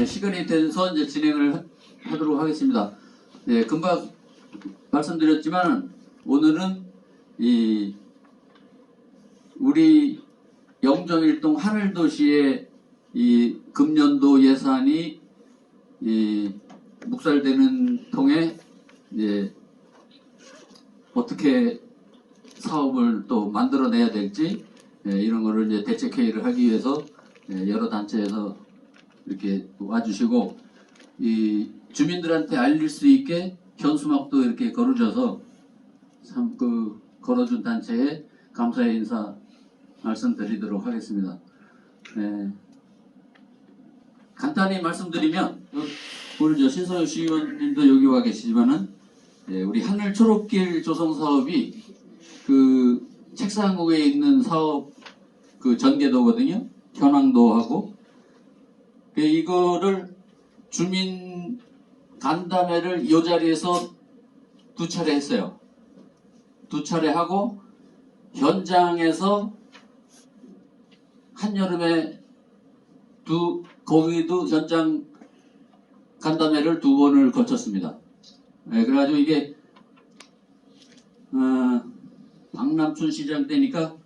네, 시간이 돼서 이제 진행을 하도록 하겠습니다. 네, 금방 말씀드렸지만 오늘은 우리 영종일동 하늘도시의 이 금년도 예산이 묵살되는 통에 이제 어떻게 사업을 또 만들어내야 될지 이런 거를 이제 대책회의를 하기 위해서 여러 단체에서 이렇게 와주시고 이 주민들한테 알릴 수 있게 현수막도 이렇게 걸어줘서 참 그 걸어준 단체에 감사의 인사 말씀드리도록 하겠습니다. 간단히 말씀드리면 오늘 저 신성엽 시의원님도 여기 와 계시지만은 우리 하늘 초록길 조성 사업이 그 책상 위에 있는 사업 그 전개도거든요. 현황도하고 이거를 주민 간담회를 이 자리에서 2차례 했어요. 2차례 하고 현장에서 한여름에 거기도 현장 간담회를 2번을 거쳤습니다. 그래가지고 이게 박남춘 시장 때니까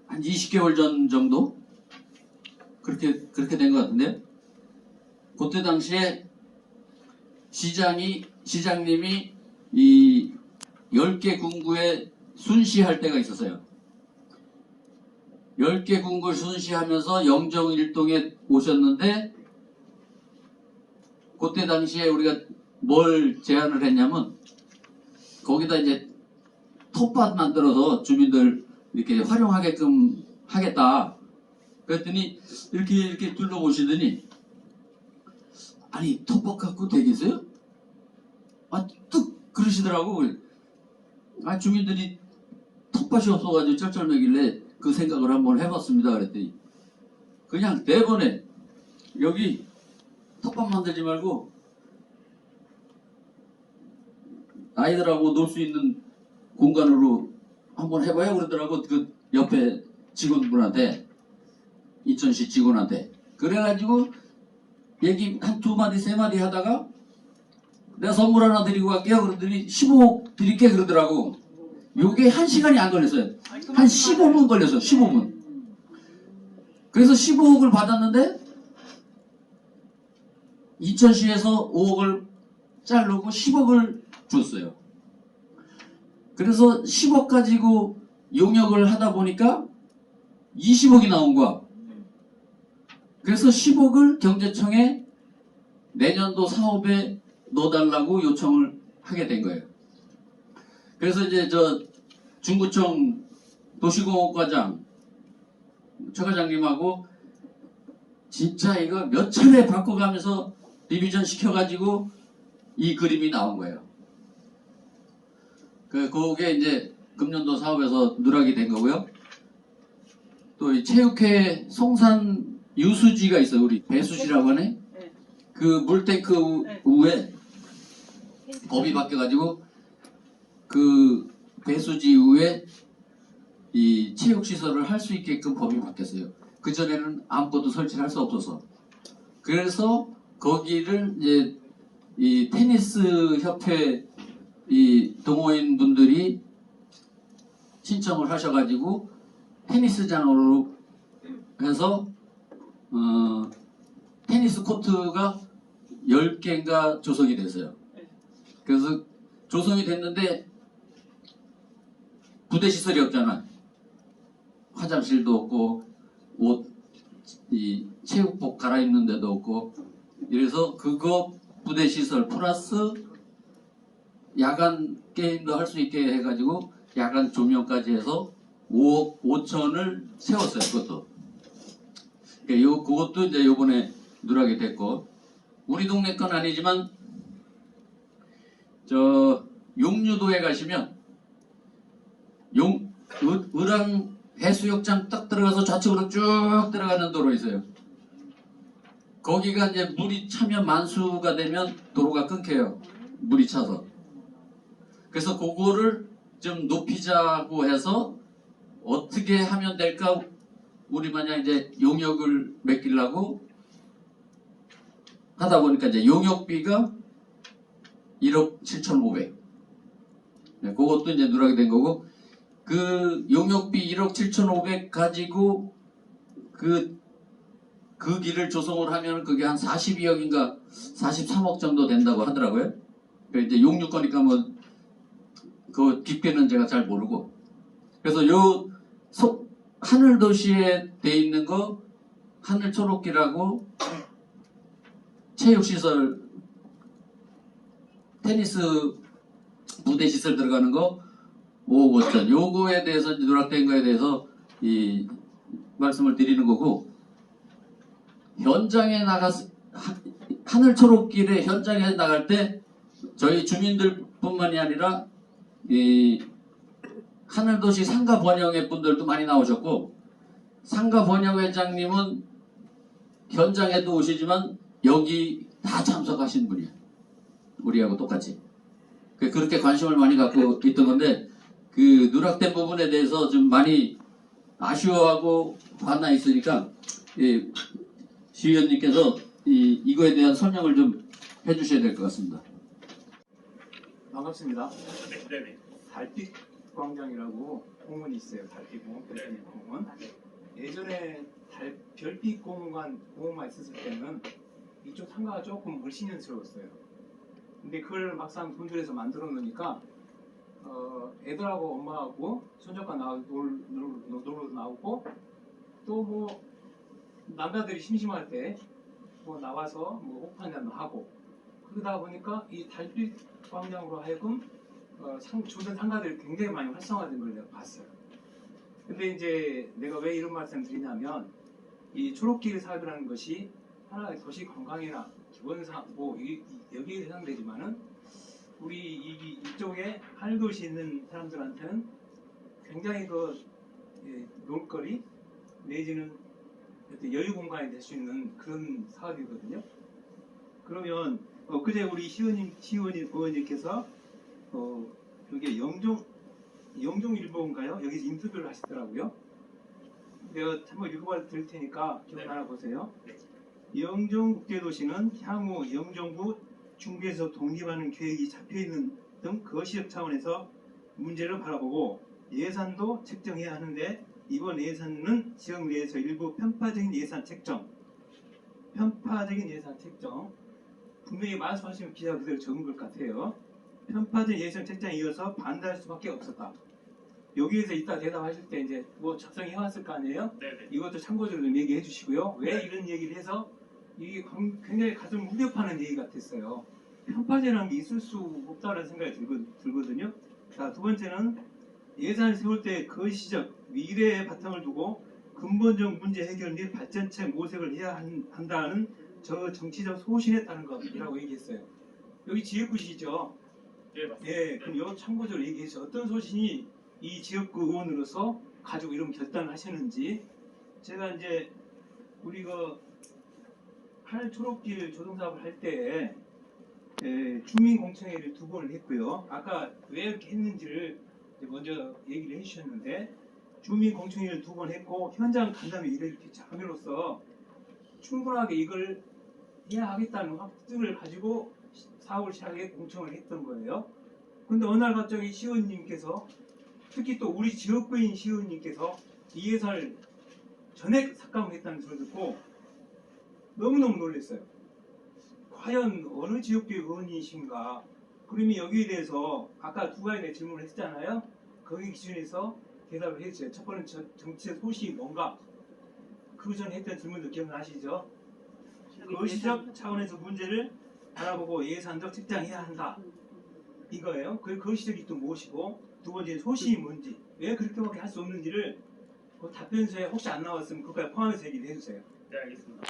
한 20개월 전 정도 그렇게 된 것 같은데요. 그때 당시에 시장님이 이 10개 군구에 순시할 때가 있었어요. 10개 군구 순시하면서 영종일동에 오셨는데 그때 당시에 우리가 뭘 제안을 했냐면 거기다 이제 텃밭 만들어서 주민들 이렇게 활용하게끔 하겠다. 그랬더니 이렇게 둘러보시더니 아니 텃밭 갖고 되겠어요? 뚝 그러시더라고. 주민들이 텃밭이 없어가지고 쩔쩔매길래 그 생각을 한번 해봤습니다. 그랬더니 그냥 대번에 여기 텃밭 만들지 말고 아이들하고 놀 수 있는 공간으로 한번 해봐요 그러더라고. 그 옆에 직원분한테, 인천시 직원한테. 그래가지고 얘기 한 2마디 3마디 하다가 내가 선물 하나 드리고 갈게요 그러더니 15억 드릴게 그러더라고. 요게 1시간이 안 걸렸어요. 한 15분 걸렸어요. 15분. 그래서 15억을 받았는데 인천시에서 5억을 자르고 10억을 줬어요. 그래서 10억 가지고 용역을 하다 보니까 20억이 나온 거야. 그래서 10억을 경제청에 내년도 사업에 넣어달라고 요청을 하게 된 거예요. 그래서 이제 저 중구청 도시공업과장 최 과장님하고 진짜 이거 몇 차례 바꿔가면서 리비전 시켜가지고 이 그림이 나온 거예요. 그게 이제 금년도 사업에서 누락이 된 거고요. 또 이 체육회 송산 유수지가 있어요. 우리 배수지라고 하네. 그 물탱크 위에 법이 바뀌어가지고 그 배수지 위에 이 체육시설을 할 수 있게끔 법이 바뀌었어요. 그전에는 아무것도 설치를 할 수 없어서. 그래서 거기를 이제 이 테니스 협회 이 동호인 분들이 신청을 하셔가지고 테니스장으로 해서 테니스 코트가 10개인가 조성이 됐어요. 그래서 조성이 됐는데 부대시설이 없잖아. 화장실도 없고 이 체육복 갈아입는 데도 없고 이래서 그거 부대시설 플러스 야간 게임도 할 수 있게 해가지고 야간 조명까지 해서 5억 5천을 세웠어요. 그것도. 그것도 이제 요번에 누락이 됐고 우리 동네 건 아니지만 저 용류도에 가시면 을왕 해수욕장 딱 들어가서 좌측으로 쭉 들어가는 도로 있어요. 거기가 이제 물이 차면 만수가 되면 도로가 끊겨요. 물이 차서. 그래서 그거를 좀 높이자고 해서 어떻게 하면 될까 우리 만약 이제 용역을 맡기려고 하다 보니까 이제 용역비가 1억 7,500. 네, 그것도 이제 누락이 된 거고, 그 용역비 1억 7,500 가지고 그 길을 조성을 하면 그게 한 42억인가 43억 정도 된다고 하더라고요. 그러니까 이제 용역 거니까 뭐 그 뒷배는 제가 잘 모르고. 그래서 요 하늘도시에 돼 있는 거 하늘초록길하고 체육시설 테니스 부대시설 들어가는 거 5억 5천 요거에 대해서 누락된 거에 대해서 이 말씀을 드리는 거고, 현장에 하늘초록길에 현장에 나갈 때 저희 주민들뿐만이 아니라 이 하늘도시 상가번영회 분들도 많이 나오셨고, 상가번영회장님은 현장에도 오시지만 여기 다 참석하신 분이에요. 우리하고 똑같이. 그렇게 관심을 많이 갖고 있던 건데, 그 누락된 부분에 대해서 좀 많이 아쉬워하고 화나 있으니까 시의원님께서 이거에 대한 설명을 좀 해주셔야 될 것 같습니다. 반갑습니다. 네네. 달빛 광장이라고 공원이 있어요. 달빛 공원, 별빛 공원. 예전에 별빛 공원만 있었을 때는 이쪽 상가가 조금 불신연스러웠어요. 근데 그걸 막상 돈 들여서 만들어 놓으니까 애들하고 엄마하고 손잡고 놀러 나오고, 또 뭐 남자들이 심심할 때 뭐 나와서 뭐 호판잔도 하고, 그러다 보니까 이 달빛 광장으로 하여금 주변 상가들이 굉장히 많이 활성화된 걸 내가 봤어요. 근데 이제 내가 왜 이런 말씀을 드리냐면, 이 초록길 사업이라는 것이 하나의 도시 관광이나 기본상 뭐 여기에 해당되지만은 우리 이쪽에 하늘도시에 있는 사람들한테는 굉장히 놀거리 내지는 여유 공간이 될 수 있는 그런 사업이거든요. 그러면 그제 우리 의원님께서 여기 영종일보인가요? 여기서 인터뷰를 하시더라고요. 내가 한번 읽어봐 드릴 테니까 기억 하나 보세요. 영종국제도시는 향후 영종부 중부에서 독립하는 계획이 잡혀있는 등 거시적 차원에서 문제를 바라보고 예산도 책정해야 하는데, 이번 예산은 지역 내에서 일부 편파적인 예산 책정, 분명히 말씀하시면 기자 그대로 적은 것 같아요. 편파적인 예산 책정에 이어서 반대할 수밖에 없었다. 여기에서 이따 대답하실 때 이제 뭐 작성해 왔을 거 아니에요? 네네. 이것도 참고적으로 좀 얘기해 주시고요. 왜 이런 얘기를 해서 이게 굉장히 가슴 무렵하는 얘기 같았어요. 편파제라는 게 있을 수 없다는 생각이 들거든요. 자, 두 번째는 예산을 세울 때 거시적 미래의 바탕을 두고 근본적 문제 해결 및 발전책 모색을 해야 한다는 저 정치적 소신에 따른 것이라고 얘기했어요. 여기 지역구시죠? 예, 맞습니다. 예, 그럼 여기 참고적으로 얘기해서 어떤 소신이 이 지역구 의원으로서 가지고 이런 결단을 하셨는지. 제가 이제 우리 하늘초록길 조성사업을 할 때 주민공청회를 2번을 했고요. 아까 왜 이렇게 했는지를 먼저 얘기를 해주셨는데, 주민공청회를 2번 했고 현장 간담회 일을 이렇게 함으로써 충분하게 이걸 해야 하겠다는 확증을 가지고 사업을 시작해 공청을 했던 거예요. 근데 어느 날 갑자기 시의원님께서, 특히 또 우리 지역구인 시의원님께서 이 예산을 전액 삭감했다는 소리를 듣고 너무너무 놀랐어요. 과연 어느 지역구의 의원이신가? 그러면 여기에 대해서 아까 두 가지 질문을 했잖아요. 거기 기준에서 대답을 해주세요. 첫 번째 정치적 소식이 뭔가? 그 전에 했던 질문도 기억나시죠? 거시적 차원에서 문제를 바라보고 예산적 책정해야 한다. 이거예요. 그 거시적이 또 무엇이고, 두 번째 소신이 뭔지, 왜 그렇게밖에 할 수 없는지를 그 답변서에 혹시 안 나왔으면 그거에 포함해서 얘기를 해주세요. 네, 알겠습니다.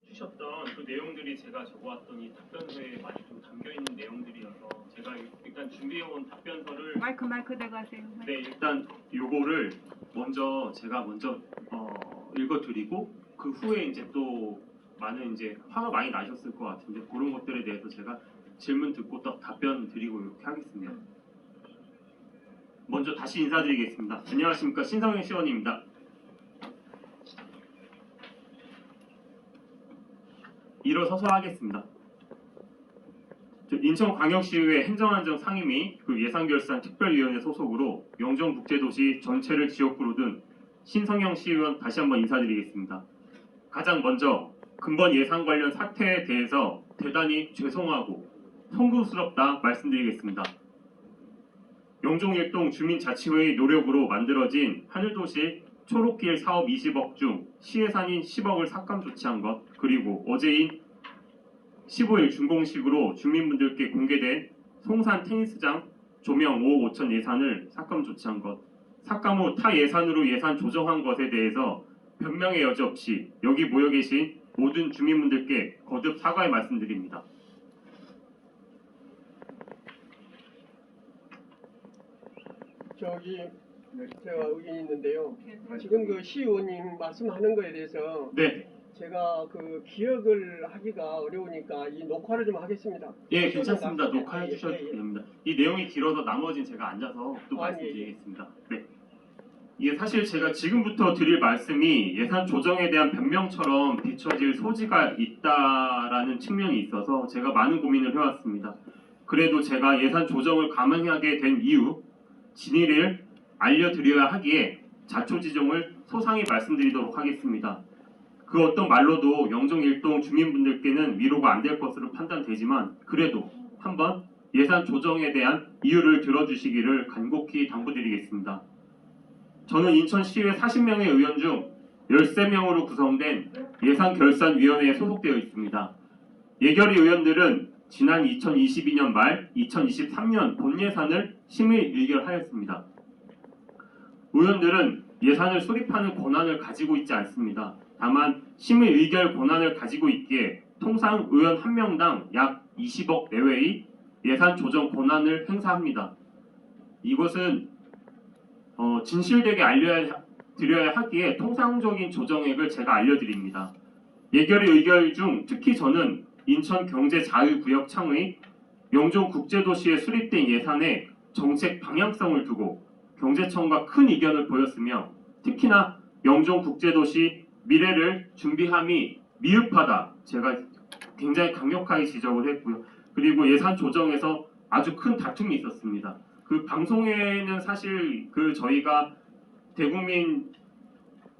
주셨던 그 내용들이 제가 적어왔던 이 답변서에 많이 좀 담겨있는 내용들이어서 제가 일단 준비해온 답변서를 마이크 대고 하세요. 네, 일단 요거를 제가 먼저 읽어드리고, 그 후에 이제 또 많은 이제 화가 많이 나셨을 것 같은데, 그런 것들에 대해서 제가 질문 듣고 또 답변 드리고 이렇게 하겠습니다. 먼저 다시 인사드리겠습니다. 안녕하십니까, 신성현 시원입니다. 일어서서 하겠습니다. 인천광역시의회 행정안전 상임위 그 예산결산 특별위원회 소속으로 영종국제도시 전체를 지역구로 둔 신성영 시의원 다시 한번 인사드리겠습니다. 가장 먼저 근본 예산 관련 사태에 대해서 대단히 죄송하고 송구스럽다 말씀드리겠습니다. 영종일동 주민자치회의 노력으로 만들어진 하늘도시 초록길 사업 20억 중 시예산인 10억을 삭감 조치한 것, 그리고 어제인 15일 준공식으로 주민분들께 공개된 송산 테니스장 조명 5억 5천 예산을 삭감 조치한 것, 삭감 후 타 예산으로 예산 조정한 것에 대해서 변명의 여지 없이 여기 모여 계신 모든 주민분들께 거듭 사과의 말씀드립니다. 제가 의견이 있는데요. 지금 그 시의원님 말씀하는 거에 대해서 네, 제가 그 기억을 하기가 어려우니까 이 녹화를 좀 하겠습니다. 예, 괜찮습니다. 녹화해 예, 주셔도 예, 예. 됩니다. 이 내용이 길어서 나머지는 제가 앉아서 또 아, 말씀드리겠습니다. 네. 이게 사실 제가 지금부터 드릴 말씀이 예산 조정에 대한 변명처럼 비춰질 소지가 있다라는 측면이 있어서 제가 많은 고민을 해왔습니다. 그래도 제가 예산 조정을 감행하게 된 이유, 진위를 알려드려야 하기에 자초지종을 소상히 말씀드리도록 하겠습니다. 그 어떤 말로도 영종일동 주민분들께는 위로가 안 될 것으로 판단되지만 그래도 한번 예산 조정에 대한 이유를 들어주시기를 간곡히 당부드리겠습니다. 저는 인천시의회 40명의 의원 중 13명으로 구성된 예산결산위원회에 소속되어 있습니다. 예결위 의원들은 지난 2022년 말 2023년 본 예산을 심의 의결하였습니다. 의원들은 예산을 수립하는 권한을 가지고 있지 않습니다. 다만 심의 의결 권한을 가지고 있기에 통상 의원 1명당 약 20억 내외의 예산 조정 권한을 행사합니다. 이것은 진실되게 알려드려야 하기에 통상적인 조정액을 제가 알려드립니다. 예결위 의결 중 특히 저는 인천경제자유구역 창의 영종국제도시에 수립된 예산의 정책 방향성을 두고 경제청과 큰 이견을 보였으며 특히나 영종국제도시 미래를 준비함이 미흡하다 제가 굉장히 강력하게 지적을 했고요. 그리고 예산 조정에서 아주 큰 다툼이 있었습니다. 그 방송에는 사실 저희가 대국민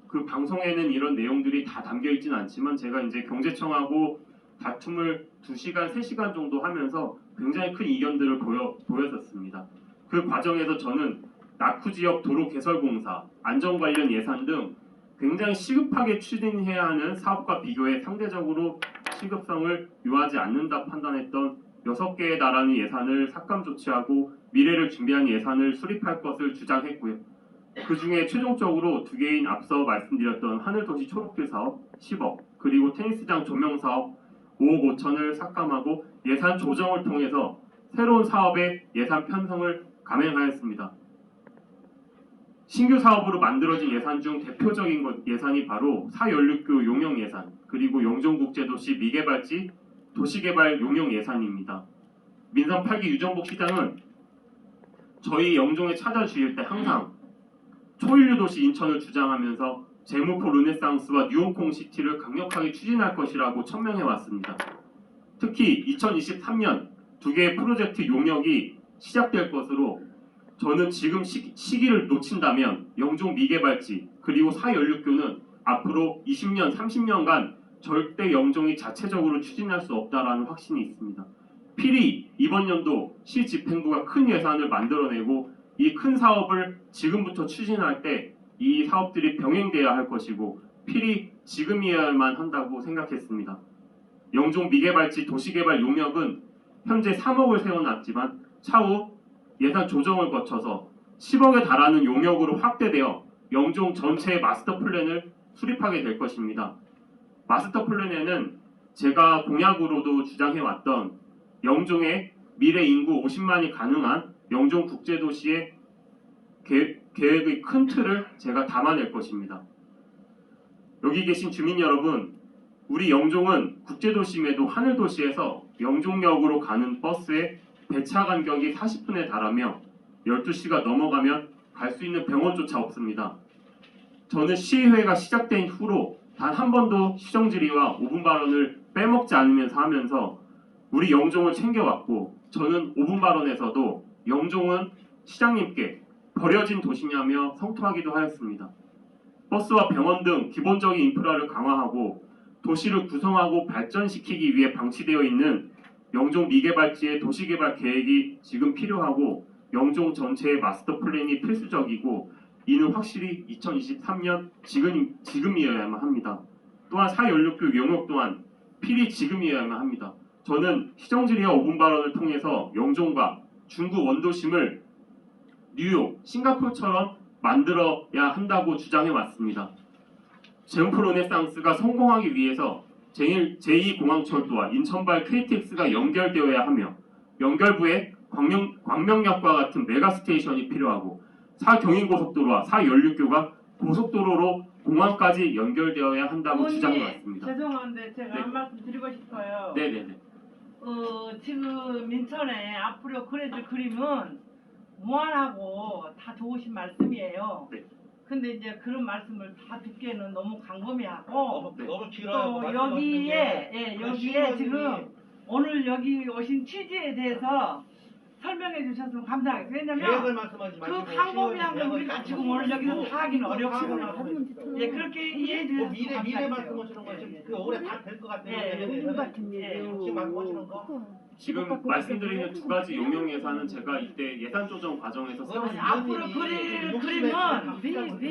그 방송에는 이런 내용들이 다 담겨 있지는 않지만 제가 이제 경제청하고 다툼을 2시간, 3시간 정도 하면서 굉장히 큰 이견들을 보였었습니다. 그 과정에서 저는 낙후 지역 도로 개설공사, 안전 관련 예산 등 굉장히 시급하게 추진해야 하는 사업과 비교해 상대적으로 시급성을 요하지 않는다 판단했던 6개에 달하는 예산을 삭감 조치하고 미래를 준비한 예산을 수립할 것을 주장했고요. 그 중에 최종적으로 2개인 앞서 말씀드렸던 하늘도시 초록길 사업 10억, 그리고 테니스장 조명 사업 5억 5천을 삭감하고 예산 조정을 통해서 새로운 사업의 예산 편성을 감행하였습니다. 신규 사업으로 만들어진 예산 중 대표적인 예산이 바로 사연륙교 용역 예산, 그리고 영종국제도시 미개발지 도시개발 용역 예산입니다. 민선 8기 유정복 시장은 저희 영종에 찾아주실 때 항상 초일류 도시 인천을 주장하면서 제무포 르네상스와 뉴홍콩 시티를 강력하게 추진할 것이라고 천명해 왔습니다. 특히 2023년 2개의 프로젝트 용역이 시작될 것으로 저는 지금 시기를 놓친다면 영종 미개발지 그리고 사연륙교는 앞으로 20년, 30년간 절대 영종이 자체적으로 추진할 수 없다라는 확신이 있습니다. 필히 이번 연도 시 집행부가 큰 예산을 만들어내고 이 큰 사업을 지금부터 추진할 때 이 사업들이 병행돼야 할 것이고 필히 지금이어야만 한다고 생각했습니다. 영종 미개발지 도시개발 용역은 현재 3억을 세워놨지만 차후 예산 조정을 거쳐서 10억에 달하는 용역으로 확대되어 영종 전체의 마스터 플랜을 수립하게 될 것입니다. 마스터 플랜에는 제가 공약으로도 주장해왔던 영종의 미래 인구 50만이 가능한 영종 국제도시의 계획의 큰 틀을 제가 담아낼 것입니다. 여기 계신 주민 여러분, 우리 영종은 국제도심에도 하늘도시에서 영종역으로 가는 버스의 배차 간격이 40분에 달하며 12시가 넘어가면 갈 수 있는 병원조차 없습니다. 저는 시의회가 시작된 후로 단 한 번도 시정 질의와 5분 발언을 빼먹지 않으면서 하면서 우리 영종을 챙겨왔고, 저는 5분 발언에서도 영종은 시장님께 버려진 도시냐며 성토하기도 하였습니다. 버스와 병원 등 기본적인 인프라를 강화하고 도시를 구성하고 발전시키기 위해 방치되어 있는 영종 미개발지의 도시개발 계획이 지금 필요하고 영종 전체의 마스터 플랜이 필수적이고, 이는 확실히 2023년 지금이어야만 합니다. 또한 사연륙교 영역 또한 필히 지금이어야만 합니다. 저는 시정질의와 5분 발언을 통해서 영종과 중국 원도심을 뉴욕, 싱가포르처럼 만들어야 한다고 주장해 왔습니다. 제공포 르네상스가 성공하기 위해서 제2공항철도와 인천발 KTX가 연결되어야 하며, 연결부에 광명역과 같은 메가스테이션이 필요하고, 사경인고속도로와 사연륙교가 고속도로로 공항까지 연결되어야 한다고 주장해 왔습니다. 죄송한데 제가 네. 한 말씀 드리고 싶어요. 네네네. 지금 인천에 앞으로 그려질 그림은 무한하고 다 좋으신 말씀이에요. 네. 근데 이제 그런 말씀을 다 듣기에는 너무 광범위하고 너무 길어요. 또 여기에 지금 오늘 여기 오신 취지에 대해서 설명해 주셨으면 감사하겠어요. 계획을 왜냐면 말씀하지 그 마시고 광범위한 걸 우리가 지금 오늘 여기서 다 하기는 어렵고, 예, 그렇게 이해해 주셔서 미래 감사드려요. 말씀하시는 거 지금 그 올해 다 될 것 같아요. 예. 지금 말씀하시는 거. 지금 말씀드리는 두 가지 용역 예산은 제가 이때 예산 조정 과정에서 세웠습니다. 앞으로 그릴 그림은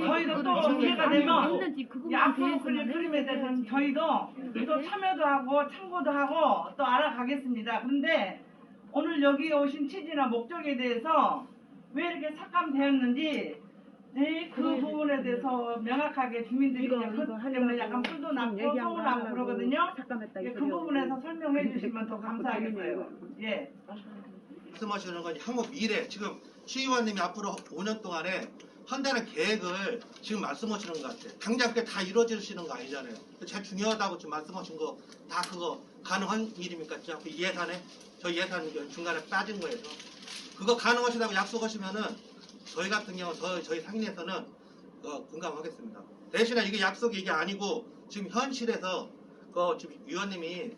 저희도 또 기회가 되면 이 앞으로 그릴 그림에 대해서는 저희도 또 참여도 하고 참고도 하고 또 알아가겠습니다. 그런데 오늘 여기 오신 취지나 목적에 대해서 왜 이렇게 삭감되었는지, 그 부분에 대해서 명확하게 주민들이 그냥 그 때문에 약간 풀도 났고 서운하고 그러거든요. 그 부분에서 설명해 주시면 더 감사하겠어요. 예. 말씀하시는 건 향후 미래, 지금 시의원님이 앞으로 5년 동안에 한다는 계획을 지금 말씀하시는 것 같아요. 당장 그게 다 이루어지시는 거 아니잖아요. 제일 중요하다고 지금 말씀하신 거 다 그거 가능한 일입니까? 그 예산에? 저 예산 중간에 빠진 거에서. 그거 가능하시다고 약속하시면은 저희 같은 경우, 저희 상인에서는 공감하겠습니다. 대신에 이게 약속이 이게 아니고 지금 현실에서 지금 위원님이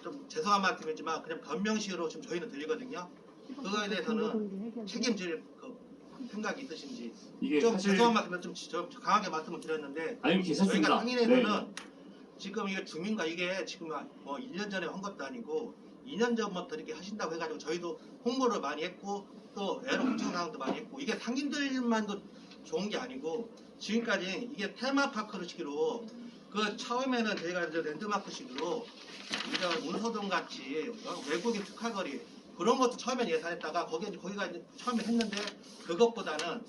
좀 죄송한 말씀이지만 그냥 변명식으로 지금 저희는 들리거든요. 그거에 대해서는 책임질 생각이 있으신지. 이게 좀 사실 죄송한 말씀을 좀 강하게 말씀을 드렸는데 아니 괜찮습니다. 저희가 상인에서는 네. 지금 이게 주민과 이게 지금 뭐 1년 전에 한 것도 아니고 2년 전부터 이렇게 하신다고 해가지고 저희도 홍보를 많이 했고 또 애로 구청 상황도 많이 했고, 이게 상인들만도 좋은 게 아니고 지금까지 이게 테마파크식으로 그 처음에는 저희가 이제 랜드마크식으로 이제 운서동 같이 외국인 특화거리 그런 것도 처음엔 예산했다가 거기가 이제 처음에 했는데, 그것보다는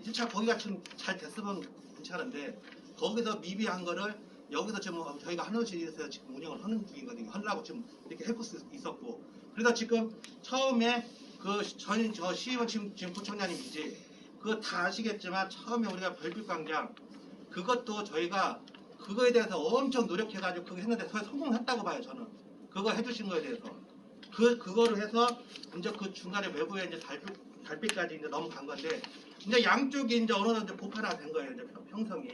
1차 거기가 좀 잘 됐으면 괜찮은데 거기서 미비한 거를 여기서 지금 저희가 하늘시에서 지금 운영을 하는 중이거든요. 하려고 지금 이렇게 해볼 수 있었고, 그래서 지금 처음에 저 시의원 지금 부총장님이지 그거 다 아시겠지만 처음에 우리가 별빛광장 그것도 저희가 그거에 대해서 엄청 노력해가지고 그거 했는데 거의 성공했다고 봐요. 저는 그거 해주신 거에 대해서 그거를 해서 이제 그 중간에 외부에 이제 달빛까지 이제 넘어간 건데, 이제 양쪽이 이제 어느 정도 보편화 된 거예요. 이제 형성이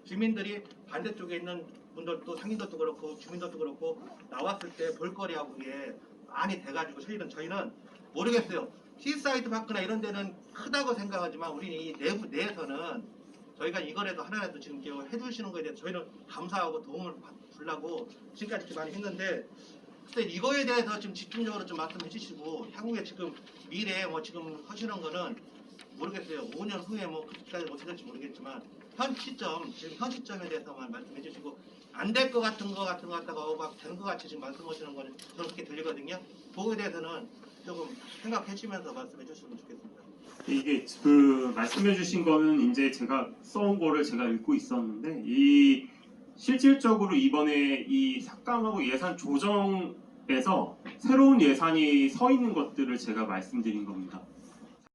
주민들이 반대쪽에 있는 분들도 상인들도 그렇고 주민들도 그렇고 나왔을 때 볼거리하고 이게 많이 돼가지고 저희는 모르겠어요. 시사이드 파크나 이런 데는 크다고 생각하지만 우리는 이 내에서는 저희가 이거라도 하나라도 지금 해주시는 거에 대해서 저희는 감사하고 도움을 주려고 지금까지 이렇게 많이 했는데, 근데 이거에 대해서 지금 집중적으로 좀 말씀해 주시고 향후에 지금 미래에 뭐 지금 하시는 거는 모르겠어요. 5년 후에 뭐 그때까지 어떻게 될지 모르겠지만 지금 현 시점에 대해서만 말씀해 주시고, 안 될 것 같은 거 같다가 막 되는 것 같이 지금 말씀하시는 거는 저는 그렇게 들리거든요. 그거에 대해서는 조금 생각해 주시면서 말씀해 주시면 좋겠습니다. 이게 그 말씀해 주신 거는 이제 제가 써온 거를 제가 읽고 있었는데, 이 실질적으로 이번에 이 삭감하고 예산 조정에서 새로운 예산이 서 있는 것들을 제가 말씀드린 겁니다.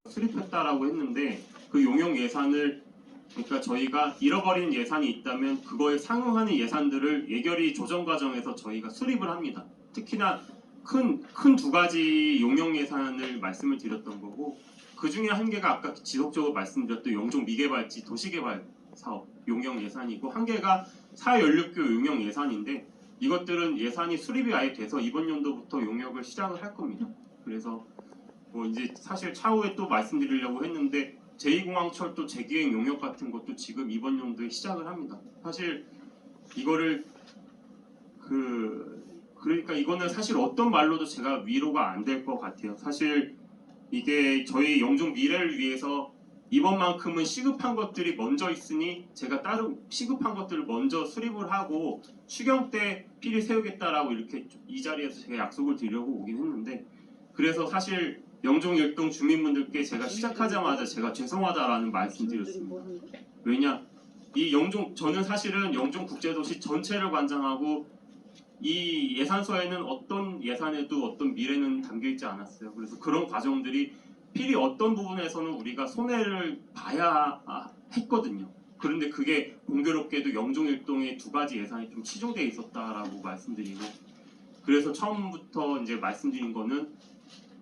수립했다라고 했는데 그 용역 예산을, 그러니까 저희가 잃어버린 예산이 있다면 그거에 상응하는 예산들을 예결위 조정 과정에서 저희가 수립을 합니다. 특히나 큰 두 가지 용역 예산을 말씀을 드렸던 거고, 그 중에 한 개가 아까 지속적으로 말씀드렸던 영종 미개발지 도시개발 사업 용역 예산이고, 한 개가 사연륙교 용역 예산인데, 이것들은 예산이 수립이 아예 돼서 이번 연도부터 용역을 시작을 할 겁니다. 그래서 뭐 이제 사실 차후에 또 말씀드리려고 했는데 제2공항철도 재기획 용역 같은 것도 지금 이번 연도에 시작을 합니다. 사실 이거를 그러니까 이거는 사실 어떤 말로도 제가 위로가 안 될 것 같아요. 사실 이게 저희 영종 미래를 위해서 이번만큼은 시급한 것들이 먼저 있으니 제가 다른 시급한 것들을 먼저 수립을 하고 추경 때 필히 세우겠다라고 이렇게 이 자리에서 제가 약속을 드리려고 오긴 했는데 그래서 사실 영종 일동 주민분들께 제가 시작하자마자 제가 죄송하다라는 말씀드렸습니다. 왜냐 이 저는 사실은 영종 국제도시 전체를 관장하고 이 예산서에는 어떤 예산에도 어떤 미래는 담겨있지 않았어요. 그래서 그런 과정들이 필히 어떤 부분에서는 우리가 손해를 봐야 했거든요. 그런데 그게 공교롭게도 영종일동의 두 가지 예산이 좀 치중되어 있었다라고 말씀드리고 그래서 처음부터 이제 말씀드린 거는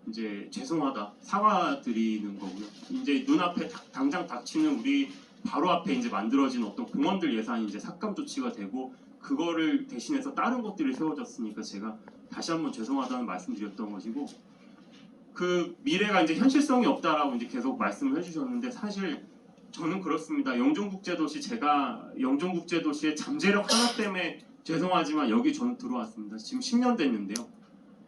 이제 죄송하다 사과드리는 거고요. 이제 눈앞에 당장 닥치는 우리 바로 앞에 이제 만들어진 어떤 공원들 예산이 이제 삭감 조치가 되고 그거를 대신해서 다른 것들이 세워졌으니까 제가 다시 한번 죄송하다는 말씀드렸던 것이고 그 미래가 이제 현실성이 없다라고 이제 계속 말씀을 해주셨는데 사실 저는 그렇습니다. 제가 영종국제도시의 잠재력 하나 때문에 죄송하지만 여기 저는 들어왔습니다. 지금 10년 됐는데요.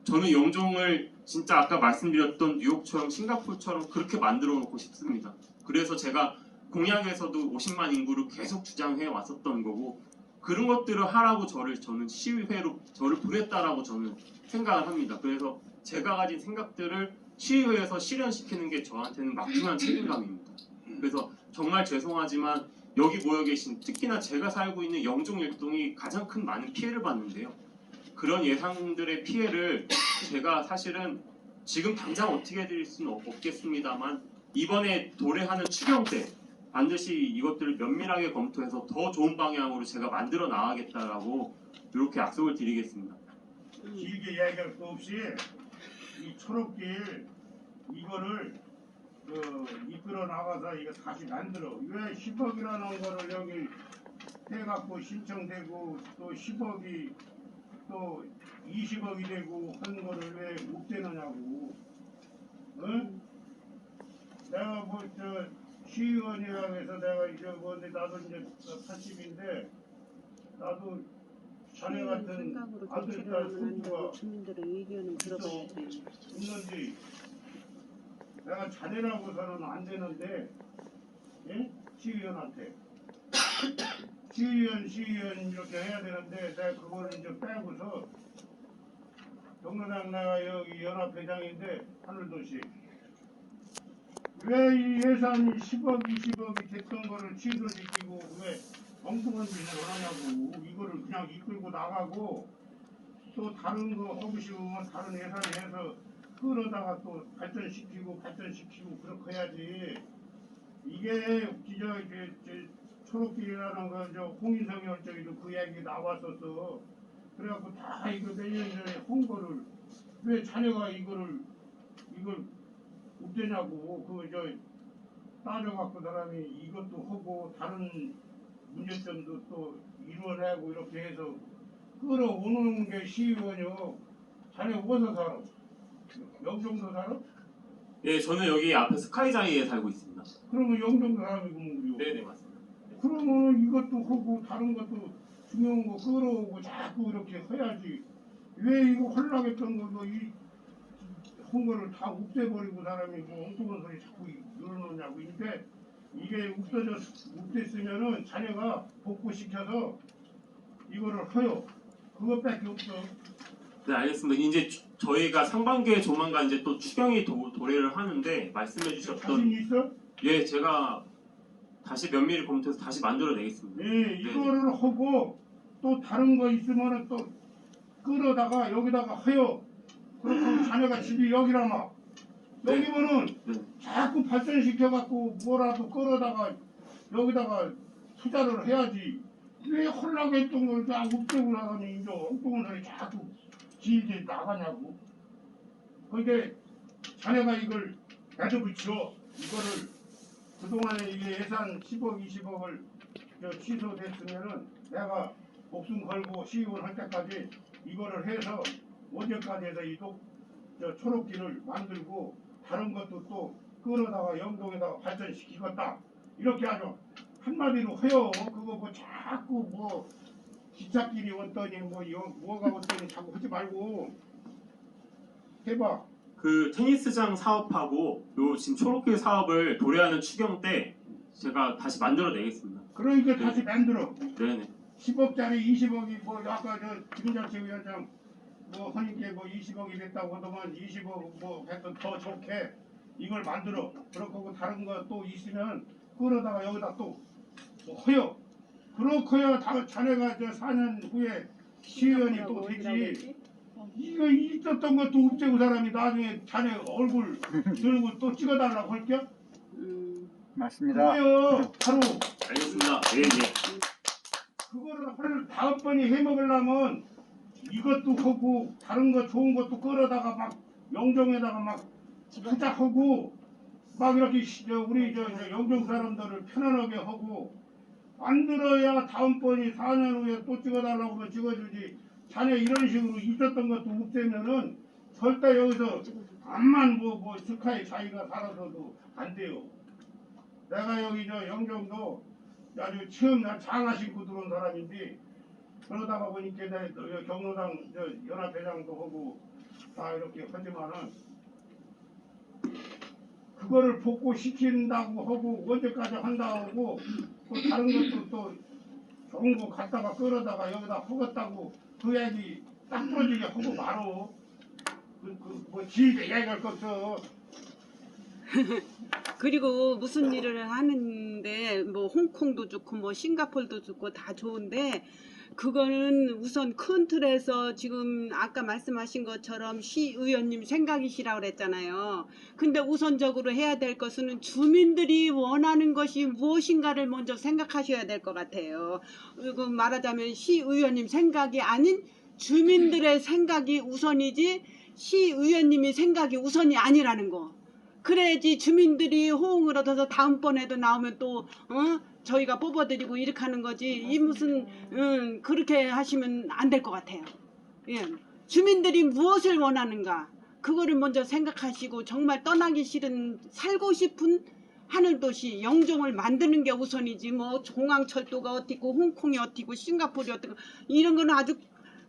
저는 영종을 진짜 아까 말씀드렸던 뉴욕처럼 싱가포르처럼 그렇게 만들어 놓고 싶습니다. 그래서 제가 공약에서도 50만 인구를 계속 주장해 왔었던 거고 그런 것들을 하라고 저는 시의회로 저를 보냈다라고 저는 생각을 합니다. 그래서 제가 가진 생각들을 시의회에서 실현시키는 게 저한테는 막중한 책임감입니다. 그래서 정말 죄송하지만 여기 모여 계신 특히나 제가 살고 있는 영종일동이 가장 큰 많은 피해를 봤는데요. 그런 예산들의 피해를 제가 사실은 지금 당장 어떻게 해드릴 수는 없겠습니다만 이번에 도래하는 추경 때 반드시 이것들을 면밀하게 검토해서 더 좋은 방향으로 제가 만들어 나가겠다라고 이렇게 약속을 드리겠습니다. 길게 이야기할 거 없이 이 초록길 이거를 이끌어 나가서 이거 다시 만들어. 왜 10억이라는 거를 여기 해갖고 신청되고 또 10억이 또 20억이 되고 한 거를 왜 못 되느냐고. 응? 내가 시의원이라고 해서 내가 이제 뭔데 나도 이제 80인데 나도 자네 같은 아들 딸 손주가 주민들의 의견은 들어봐야 돼. 있는지 내가 자네라고서는 안 되는데 예? 시의원한테 시의원 이렇게 해야 되는데 내가 그거를 이제 빼고서 동로당 내가 여기 연합회장인데 하늘도시 왜 이 예산이 10억 20억이 됐던 거를 취소시키고 왜 엉뚱한 짓을 하냐고. 이거를 그냥 이끌고 나가고 또 다른 거 하고 싶으면 다른 예산을 해서 끌어다가 또 발전시키고 그렇게 해야지. 이게 초록길이라는 거 홍인성 열정에도 그 얘기 나왔었어. 그래갖고 다 이거 몇 년 전에 한 거를 왜 자네가 이걸 못되냐고. 따져갖고 사람이 이것도 하고 다른 문제점도 또 이루어내고 이렇게 해서 끌어오는 게 시의원이요. 자네 어디서 살아? 영종도 살아? 예, 저는 여기 앞에 스카이자이에 살고 있습니다. 그러면 영종도 사람이고 뭐요? 네네 맞습니다. 그러면 이것도 하고 다른 것도 중요한 거 끌어오고 자꾸 이렇게 해야지. 왜 이거 헐락했던 거 한 거를 다 없애버리고 사람이 엉뚱한 소리 자꾸 늘어놓냐고. 이게 없어졌으면은 자네가 복구시켜서 이거를 해요. 그것밖에 없어. 네 알겠습니다. 이제 저희가 상반기에 조만간 이제 또 추경이 도래를 하는데 말씀해주셨던 자신 있어? 예 제가 다시 면밀히 검토해서 다시 만들어내겠습니다. 네, 이거를 하고 또 다른 거 있으면은 또 끌어다가 여기다가 해요. 그렇고 자네가 집이 여기라마 여기면은 네. 자꾸 발전시켜갖고 뭐라도 끌어다가 여기다가 투자를 해야지. 왜 헐락했던 걸 다 없애고 나가니 이제 엉뚱한 소리 자꾸 길게 나가냐고. 그러니까 자네가 이걸 내줘붙여. 이거를 그동안에 이게 예산 10억 20억을 취소됐으면은 내가 목숨 걸고 시의원 할 때까지 이거를 해서 언제까지 해서 저 초록길을 만들고 다른 것도 또 끌어다가 영동에다가 발전시키겠다. 이렇게 아주 한마디로 해요. 그거 뭐 자꾸 뭐 기찻길이 왔더니 뭐가 왔더니 자꾸 하지 말고 해봐. 그 테니스장 사업하고 요 지금 초록길 사업을 도래하는 추경 때 제가 다시 만들어내겠습니다. 그러니까 네. 다시 만들어. 네네. 10억짜리 20억이 뭐 아까 저 김자채위원장 뭐 하니까 뭐 20억이 됐다고 하더만 20억 뭐 하여튼 더 좋게 이걸 만들어. 그렇고 다른 거 또 있으면 끌어다가 여기다 또 허여. 그렇고야 다 자네가 저 4년 후에 시의원이 또 되지. 이거 있었던 것도 없애고 사람이 나중에 자네 얼굴 들고 또 찍어달라고 할게. 맞습니다. 그거요. 바로 알겠습니다. 예 예. 그거를 할 다음번에 해먹으려면 이것도 하고 다른 거 좋은 것도 끌어다가 막 영종에다가 막 투자하고 막 이렇게 우리 저 영종 사람들을 편안하게 하고 만들어야 다음번에 4년 후에 또 찍어달라고 하면 찍어주지. 자네 이런 식으로 있었던 것도 없애면은 절대 여기서 암만 뭐 스카이 자기가 살아서도 안 돼요. 내가 여기 저 영종도 아주 처음 난 장화 신고 들어온 사람인데 그러다가 보니까 내가 경로당 저 연합회장도 하고 다 이렇게 하지만은 그거를 복구시킨다고 하고 언제까지 한다고 또 다른 것도 또 좋은 거 갖다가 끌어다가 여기다 허겄다고 그 얘기 딱 부러지게 하고 말어. 뭐 길게 얘기할 거 없어. 그리고 무슨 일을 하는데 뭐 홍콩도 좋고 뭐 싱가폴도 좋고 다 좋은데 그거는 우선 큰 틀에서 지금 아까 말씀하신 것처럼 시의원님 생각이시라고 그랬잖아요. 근데 우선적으로 해야 될 것은 주민들이 원하는 것이 무엇인가를 먼저 생각하셔야 될 것 같아요. 그리고 말하자면 시의원님 생각이 아닌 주민들의 생각이 우선이지 시의원님이 생각이 우선이 아니라는 거. 그래야지 주민들이 호응을 얻어서 다음번에도 나오면 또 저희가 뽑아드리고 이렇게 하는 거지. 이 무슨 그렇게 하시면 안 될 것 같아요. 예. 주민들이 무엇을 원하는가 그거를 먼저 생각하시고 정말 떠나기 싫은 살고 싶은 하늘도시 영종을 만드는 게 우선이지. 뭐 공항철도가 어떻고 홍콩이 어떻고 싱가포르이 어떻고 이런 거는 아주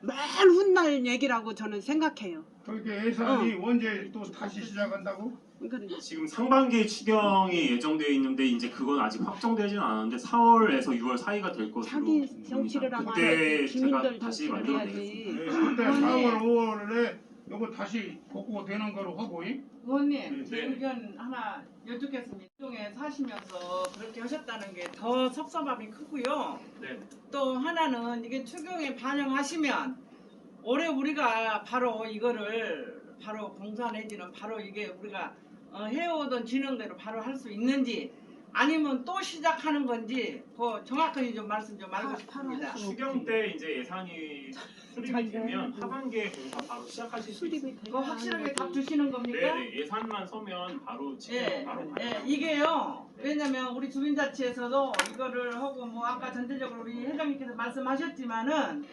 맨 훗날 얘기라고 저는 생각해요. 그렇게 예산이 언제 또 다시 시작한다고? 지금 상반기 추경이 예정되어 있는데 이제 그건 아직 확정되지는 않았는데 4월에서 6월 사이가 될 것으로 자기 정치를 하고 그때 제가 주민들 다시 정치를 만들어내겠습니다. 해야지. 그때 4월 5월에 이거 다시 복구되는 거로 하고 의원님, 제 네. 의견 하나 여쭙겠습니다. 이동에 사시면서 그렇게 하셨다는 게 더 섭섭함이 크고요. 네. 또 하나는 이게 추경에 반영하시면 올해 우리가 바로 이거를 바로 공사 내지는 바로 이게 우리가 해오던 진행대로 바로 할 수 있는지 아니면 또 시작하는 건지 그 정확하게 좀 말씀 좀 알고 싶습니다. 추경 때 이제 예산이 수립이 되면 하반기에 공사 바로 시작하실 수 있습니다. 그거 확실하게 답 주시는 겁니까? 네네. 예산만 서면 바로 지금 예, 바로 예, 이게요. 왜냐면 우리 주민자치에서도 이거를 하고 뭐 아까 전체적으로 우리 회장님께서 말씀하셨지만은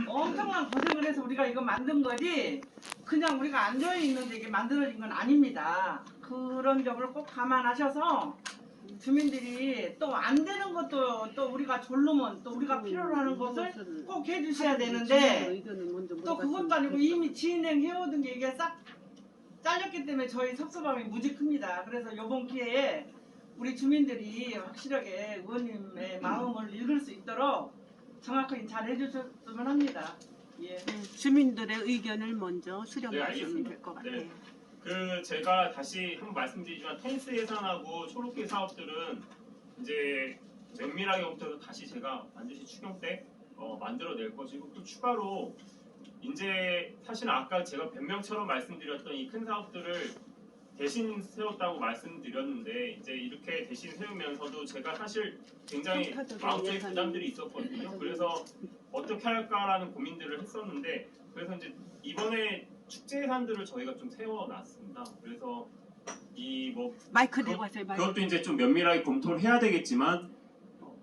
엄청난 고생을 해서 우리가 이거 만든 거지 그냥 우리가 앉아 있는데 이게 만들어진 건 아닙니다. 그런 점을 꼭 감안하셔서 주민들이 또 안 되는 것도 또 우리가 졸르면 또 우리가 필요로 하는 것을 꼭 해주셔야 되는데 또 그것도 아니고 이미 진행해오던 게 이게 싹 잘렸기 때문에 저희 섭섭함이 무지 큽니다. 그래서 이번 기회에 우리 주민들이 확실하게 의원님의 마음을 읽을 수 있도록 정확하게 잘 해주셨으면 합니다. 예. 주민들의 의견을 먼저 네, 수렴하시면 알겠습니다. 될 것 같아요. 네. 그 제가 다시 한번 말씀드리지만 테니스 예산하고 초록길 사업들은 이제 면밀하게부터 다시 제가 반드시 추경 때 만들어낼 것이고 또 추가로 이제 사실 아까 제가 변명처럼 말씀드렸던 이 큰 사업들을 대신 세웠다고 말씀드렸는데 이제 이렇게 대신 세우면서도 제가 사실 굉장히 마음속에 부담들이 있었거든요. 그래서 어떻게 할까라는 고민들을 했었는데 그래서 이제 이번에 축제 예산들을 저희가 좀 세워놨습니다. 그래서 이 뭐 마이크 대고 하세요. 마이크. 그것도 이제 좀 면밀하게 검토를 해야 되겠지만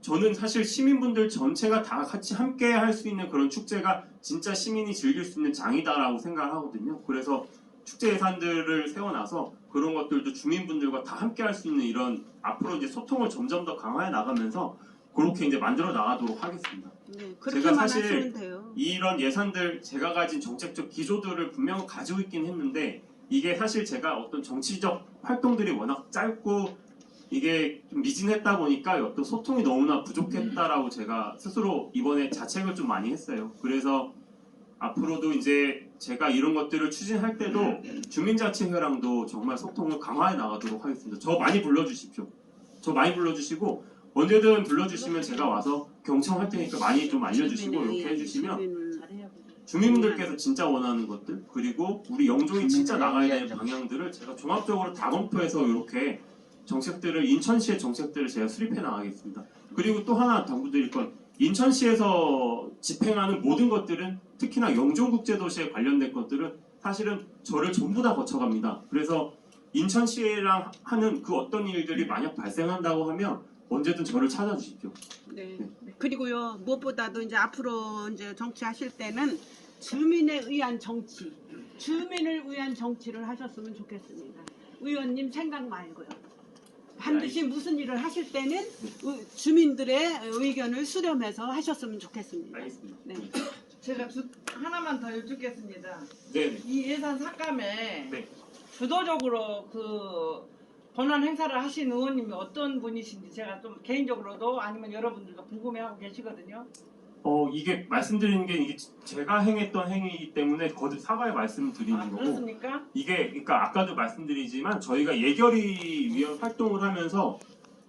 저는 사실 시민분들 전체가 다 같이 함께 할 수 있는 그런 축제가 진짜 시민이 즐길 수 있는 장이다라고 생각을 하거든요. 그래서 축제 예산들을 세워놔서 그런 것들도 주민분들과 다 함께 할 수 있는 이런 앞으로 이제 소통을 점점 더 강화해 나가면서 그렇게 이제 만들어 나가도록 하겠습니다. 네, 제가 그렇게만 사실 하시면 돼요. 이런 예산들 제가 가진 정책적 기조들을 분명 가지고 있긴 했는데 이게 사실 제가 어떤 정치적 활동들이 워낙 짧고 이게 좀 미진했다 보니까 어떤 소통이 너무나 부족했다라고 제가 스스로 이번에 자책을 좀 많이 했어요. 그래서 앞으로도 이제 제가 이런 것들을 추진할 때도 주민자치회랑도 정말 소통을 강화해 나가도록 하겠습니다. 저 많이 불러주십시오. 저 많이 불러주시고 언제든 불러주시면 제가 와서 경청할 테니까 많이 좀 알려주시고 이렇게 해주시면 주민분들께서 진짜 원하는 것들 그리고 우리 영종이 진짜 나가야 되는 방향들을 제가 종합적으로 다 검토해서 이렇게 정책들을 인천시의 정책들을 제가 수립해 나가겠습니다. 그리고 또 하나 당부드릴 건 인천시에서 집행하는 모든 것들은 특히나 영종국제도시에 관련된 것들은 사실은 저를 전부 다 거쳐갑니다. 그래서 인천시랑 하는 그 어떤 일들이 만약 발생한다고 하면 언제든 저를 찾아주십시오. 네. 그리고요 무엇보다도 이제 앞으로 이제 정치하실 때는 주민에 의한 정치, 주민을 위한 정치를 하셨으면 좋겠습니다. 의원님 생각 말고요. 반드시 무슨 일을 하실 때는 주민들의 의견을 수렴해서 하셨으면 좋겠습니다. 알겠습니다. 네. 제가 하나만 더 여쭙겠습니다. 네. 이 예산 삭감에 네. 주도적으로 그 권한 행사를 하신 의원님이 어떤 분이신지 제가 좀 개인적으로도 아니면 여러분들도 궁금해하고 계시거든요. 이게 말씀드리는 게 이게 제가 행했던 행위이기 때문에 거듭 사과의 말씀을 드리는 거고 그렇습니까? 이게 그러니까 아까도 말씀드리지만 저희가 예결위 위원 활동을 하면서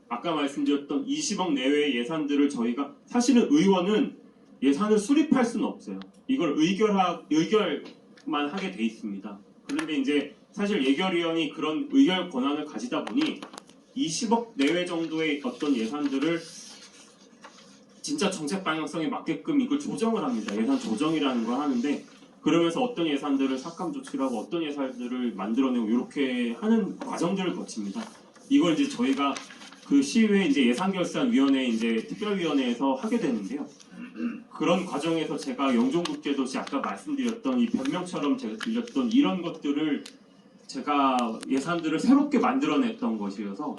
아까 말씀드렸던 20억 내외의 예산들을 저희가 사실은 의원은 예산을 수립할 수는 없어요. 이걸 의결만 하게 돼 있습니다. 그런데 이제 사실 예결위원이 그런 의결 권한을 가지다 보니 20억 내외 정도의 어떤 예산들을 진짜 정책 방향성에 맞게끔 이걸 조정을 합니다. 예산 조정이라는 걸 하는데 그러면서 어떤 예산들을 삭감 조치를 하고 어떤 예산들을 만들어내고 이렇게 하는 과정들을 거칩니다. 이걸 이제 저희가 그 시의회 이제 예산결산위원회 이제 특별위원회에서 하게 되는데요. 그런 과정에서 제가 영종국제도시 아까 말씀드렸던 이 변명처럼 제가 들렸던 이런 것들을 제가 예산들을 새롭게 만들어냈던 것이어서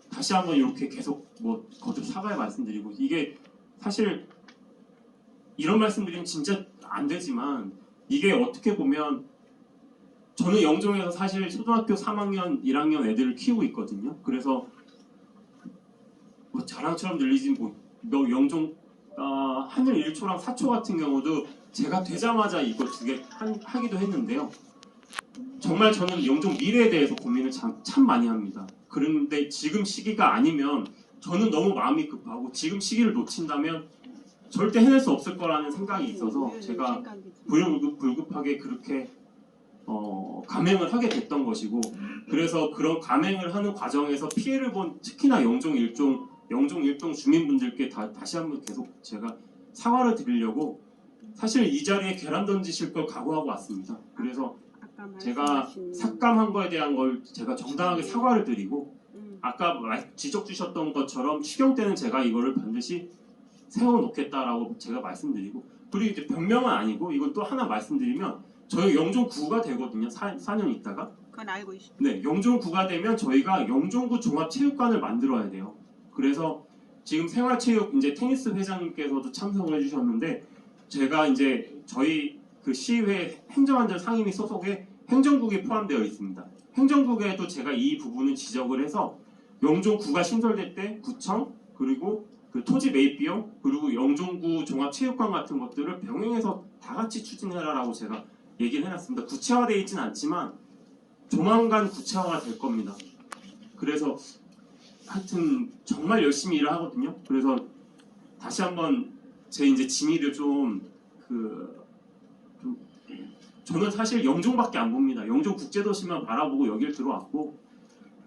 다시 한번 이렇게 계속 뭐 거듭 사과의 말씀드리고 이게 사실 이런 말씀드리면 진짜 안 되지만 이게 어떻게 보면 저는 영종에서 사실 초등학교 3학년, 1학년 애들을 키우고 있거든요. 그래서 뭐 자랑처럼 들리진 뭐 영종 하늘 1초랑 4초 같은 경우도 제가 되자마자 이거 2개 하기도 했는데요. 정말 저는 영종 미래에 대해서 고민을 참 많이 합니다. 그런데 지금 시기가 아니면 저는 너무 마음이 급하고 지금 시기를 놓친다면 절대 해낼 수 없을 거라는 생각이 있어서 제가 불급하게 그렇게 감행을 하게 됐던 것이고 그래서 그런 감행을 하는 과정에서 피해를 본 특히나 영종 일동 주민분들께 다시 한번 계속 제가 사과를 드리려고 사실 이 자리에 계란 던지실 걸 각오하고 왔습니다. 그래서 제가 삭감한 거에 대한 걸 제가 정당하게 사과를 드리고 아까 지적 주셨던 것처럼 추경 때는 제가 이거를 반드시 세워놓겠다라고 제가 말씀드리고 그리고 이제 변명은 아니고 이건 또 하나 말씀드리면 저희 영종구가 되거든요. 4년 있다가 그건 알고 있습니다. 네, 영종구가 되면 저희가 영종구 종합체육관을 만들어야 돼요. 그래서 지금 생활체육 이제 테니스 회장님께서도 참석을 해주셨는데 제가 이제 저희 그 시의회 행정안전 상임위 소속에 행정국이 포함되어 있습니다. 행정국에도 제가 이 부분을 지적을 해서 영종구가 신설될 때 구청 그리고 그 토지 매입 비용 그리고 영종구 종합체육관 같은 것들을 병행해서 다 같이 추진해라라고 제가 얘기를 해놨습니다. 구체화되어 있지는 않지만 조만간 구체화가 될 겁니다. 그래서 하여튼 정말 열심히 일을 하거든요. 그래서 다시 한번 제 이제 진의를 저는 사실 영종밖에 안 봅니다. 영종 국제도시만 바라보고 여길 들어왔고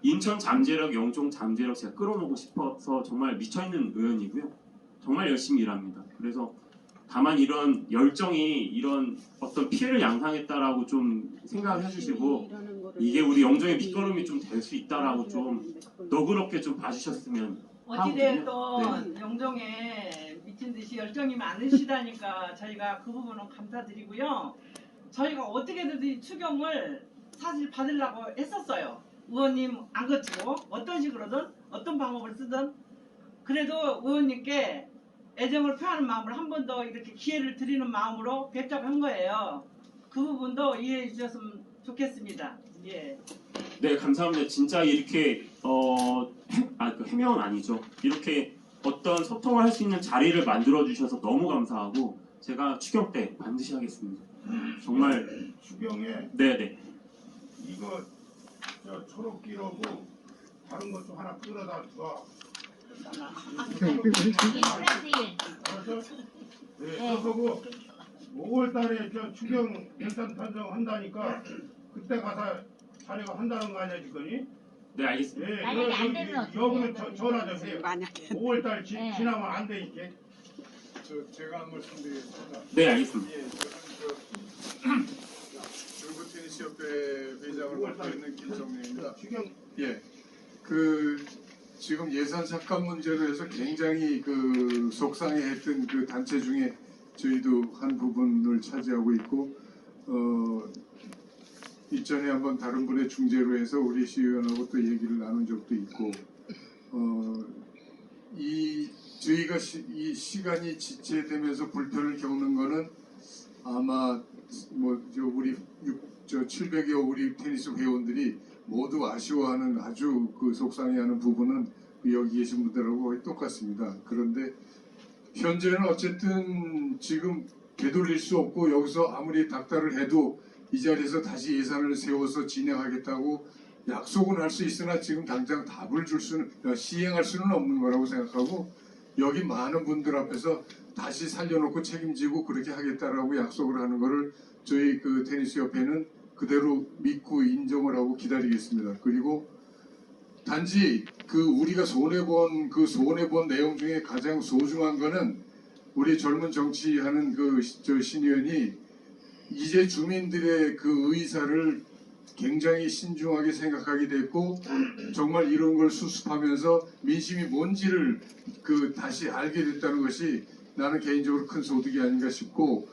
인천 잠재력, 영종 잠재력 제가 끌어놓고 싶어서 정말 미쳐있는 의원이고요. 정말 열심히 일합니다. 그래서 다만 이런 열정이 이런 어떤 피해를 양상했다라고 좀 생각을 해주시고 이게 우리 영종의 밑거름이 좀 될 수 있다라고 좀 너그럽게 좀 봐주셨으면 어찌됐든 영종에 미친 듯이 열정이 많으시다니까 저희가 그 부분은 감사드리고요. 저희가 어떻게든 추경을 사실 받으려고 했었어요. 의원님 안 거치고 어떤 식으로든 어떤 방법을 쓰든 그래도 의원님께 애정을 표하는 마음으로 한 번 더 이렇게 기회를 드리는 마음으로 배척한 거예요. 그 부분도 이해해 주셨으면 좋겠습니다. 예. 네, 감사합니다. 진짜 이렇게 그 해명은 아니죠. 이렇게 어떤 소통을 할 수 있는 자리를 만들어 주셔서 너무 감사하고 제가 추경 때 반드시 하겠습니다. 정말 추경에 네네. 이거 저 초록기라고 다른 것도 하나 끌어다 줘. 네, 그거고 5월달에 저 추경 예산 편성한다니까 그때 가서 자네가 한다는 거 아니야 지금이? 네, 알겠습니다. 네, 만약에 안 되면 여기는 전화 좀 해요. 만약에 5월달 네. 지나면 안 되니까. 제가 한 말씀 드리겠습니다. 네, 알겠습니다. 예, 중부 테니스 협회 회장을 맡고 있는 김성래입니다. 추경 예, 지금 예산 삭감 문제로 해서 굉장히 속상해했던 그 단체 중에 저희도 한 부분을 차지하고 있고, 이전에 한번 다른 분의 중재로 해서 우리 시의원하고 또 얘기를 나눈 적도 있고, 저희가 이 시간이 지체되면서 불편을 겪는 거는 아마 우리 700여 우리 테니스 회원들이 모두 아쉬워하는 아주 속상해하는 부분은 여기 계신 분들하고 거의 똑같습니다. 그런데 현재는 어쨌든 지금 되돌릴 수 없고 여기서 아무리 닥달을 해도 이 자리에서 다시 예산을 세워서 진행하겠다고 약속은 할 수 있으나 지금 당장 답을 시행할 수는 없는 거라고 생각하고 여기 많은 분들 앞에서 다시 살려놓고 책임지고 그렇게 하겠다라고 약속을 하는 거를 저희 테니스 협회는 그대로 믿고 인정을 하고 기다리겠습니다. 그리고 단지 우리가 손해본 내용 중에 가장 소중한 거는 우리 젊은 정치하는 신의원이 이제 주민들의 의사를 굉장히 신중하게 생각하게 됐고 정말 이런 걸 수습하면서 민심이 뭔지를 다시 알게 됐다는 것이 나는 개인적으로 큰 소득이 아닌가 싶고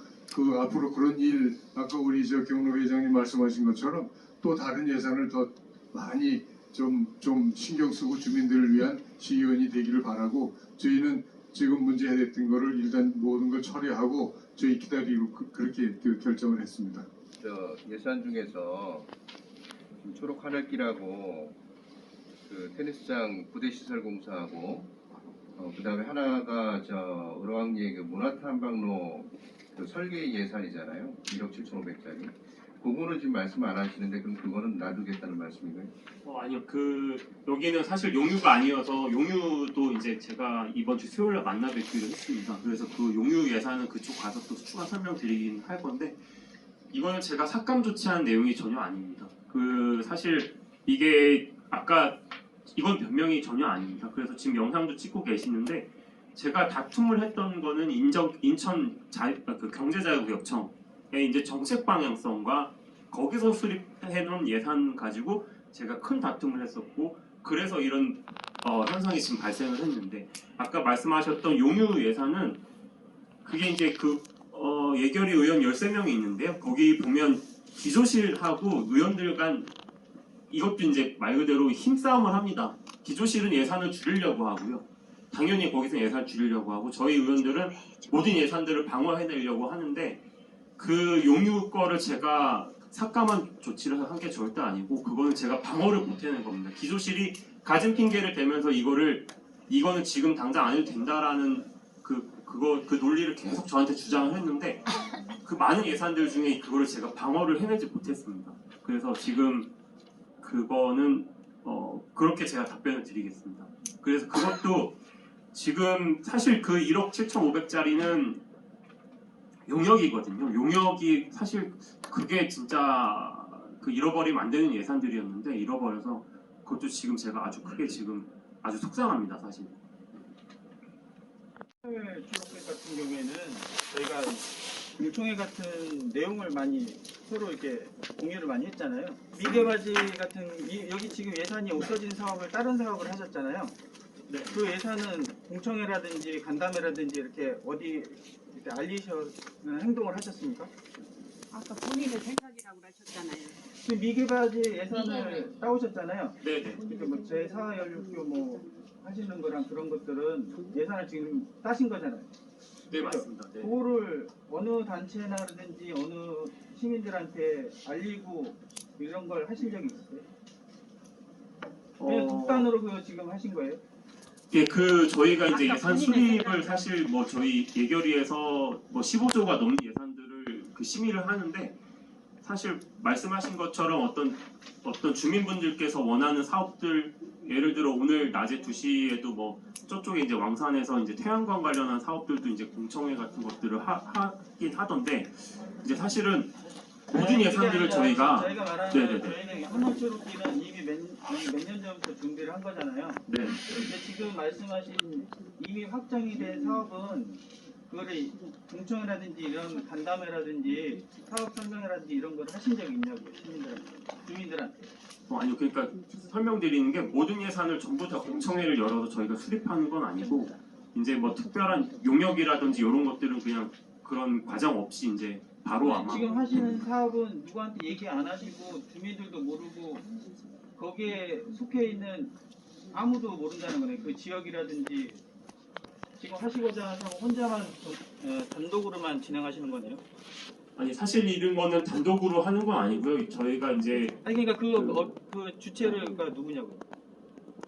앞으로 그런 일 아까 우리 경로 회장님 말씀하신 것처럼 또 다른 예산을 더 많이 좀 신경 쓰고 주민들을 위한 시의원이 되기를 바라고 저희는 지금 문제됐던 거를 일단 모든 걸 처리하고 저희 기다리고 그렇게 결정을 했습니다. 예산 중에서 초록 하늘길하고 테니스장 부대 시설 공사하고 그다음에 하나가 을왕리의 문화탐방로 설계 예산이잖아요. 1억 7,500짜리. 그거는 지금 말씀 안 하시는데 그럼 그거는 놔두겠다는 말씀인가요? 아니요. 여기는 사실 용유가 아니어서 용유도 이제 제가 이번 주 수요일에 만나 뵙기로 했습니다. 그래서 용유 예산은 그쪽 가서 또 추가 설명드리긴 할 건데 이거는 제가 삭감 조치한 내용이 전혀 아닙니다. 사실 이게 아까 이건 변명이 전혀 아닙니다. 그래서 지금 영상도 찍고 계시는데 제가 다툼을 했던 거는 인천 경제자유구역청의 이제 정책 방향성과 거기서 수립해놓은 예산 가지고 제가 큰 다툼을 했었고 그래서 이런 현상이 지금 발생을 했는데 아까 말씀하셨던 용유 예산은 그게 이제 예결위 의원 13명이 있는데요. 거기 보면 기조실하고 의원들 간 이것도 이제 말 그대로 힘싸움을 합니다. 기조실은 예산을 줄이려고 하고요. 당연히 거기서 예산 줄이려고 하고 저희 의원들은 모든 예산들을 방어해내려고 하는데 용유 거를 제가 삭감한 조치를 한 게 절대 아니고 그거는 제가 방어를 못 해낸 겁니다. 기조실이 가진 핑계를 대면서 이거는 지금 당장 안 해도 된다라는 그 논리를 계속 저한테 주장을 했는데 그 많은 예산들 중에 그거를 제가 방어를 해내지 못했습니다. 그래서 지금 그거는 그렇게 제가 답변을 드리겠습니다. 그래서 그것도 지금 사실 1억 7,500짜리는 용역이거든요. 용역이 사실 그게 진짜 잃어버리면 안 되는 예산들이었는데 잃어버려서 그것도 지금 제가 아주 크게 지금 아주 속상합니다. 사실. 초록색 같은 경우에는 저희가 공청회 같은 내용을 많이 서로 이렇게 공유를 많이 했잖아요. 미개발지 같은 여기 지금 예산이 없어진 사업을 다른 사업을 하셨잖아요. 네. 그 예산은 공청회라든지 간담회라든지 이렇게 어디 이렇게 알리시는 행동을 하셨습니까? 아까 본인의 생각이라고 하셨잖아요. 지금 미개발지 예산을 따오셨잖아요. 네네. 그러니까 뭐 제4연luc교 뭐 하시는 거랑 그런 것들은 예산을 지금 따신 거잖아요. 네, 맞습니다. 네. 그거를 어느 단체나든지 어느 시민들한테 알리고 이런 걸 하실 적이 있으세요? 그냥 독단으로 그거 지금 하신 거예요? 예, 저희가 이제 예산 수립을 사실 뭐 저희 예결위에서 뭐 15조가 넘는 예산들을 심의를 하는데, 사실 말씀하신 것처럼 어떤 주민분들께서 원하는 사업들, 예를 들어 오늘 낮에 2시에도 뭐 저쪽에 이제 왕산에서 이제 태양광 관련한 사업들도 이제 공청회 같은 것들을 하긴 하던데, 이제 사실은 모든 예산들을 저희가 말하는 저희는 한원초록기는 이미 몇 년 전부터 준비를 한 거잖아요. 네. 근데 지금 말씀하신 이미 확정이 된 사업은 그거를 공청회라든지 이런 간담회라든지 사업 설명회라든지 이런 걸 하신 적이 있냐고요, 주민들한테. 아니요, 그러니까 설명드리는 게 모든 예산을 전부 다 공청회를 열어서 저희가 수립하는 건 아니고, 이제 뭐 특별한 용역이라든지 이런 것들은 그냥 그런 과정 없이 이제 바로 아마 지금 하시는 사업은 누구한테 얘기 안 하시고 주민들도 모르고 거기에 속해 있는 아무도 모른다는 거네. 그 지역이라든지 지금 하시고자 하는 사업 혼자만 단독으로만 진행하시는 거네요. 아니 사실 이런 거는 단독으로 하는 건 아니고요. 저희가 이제 아니 그러니까 그 주체가 누구냐고요.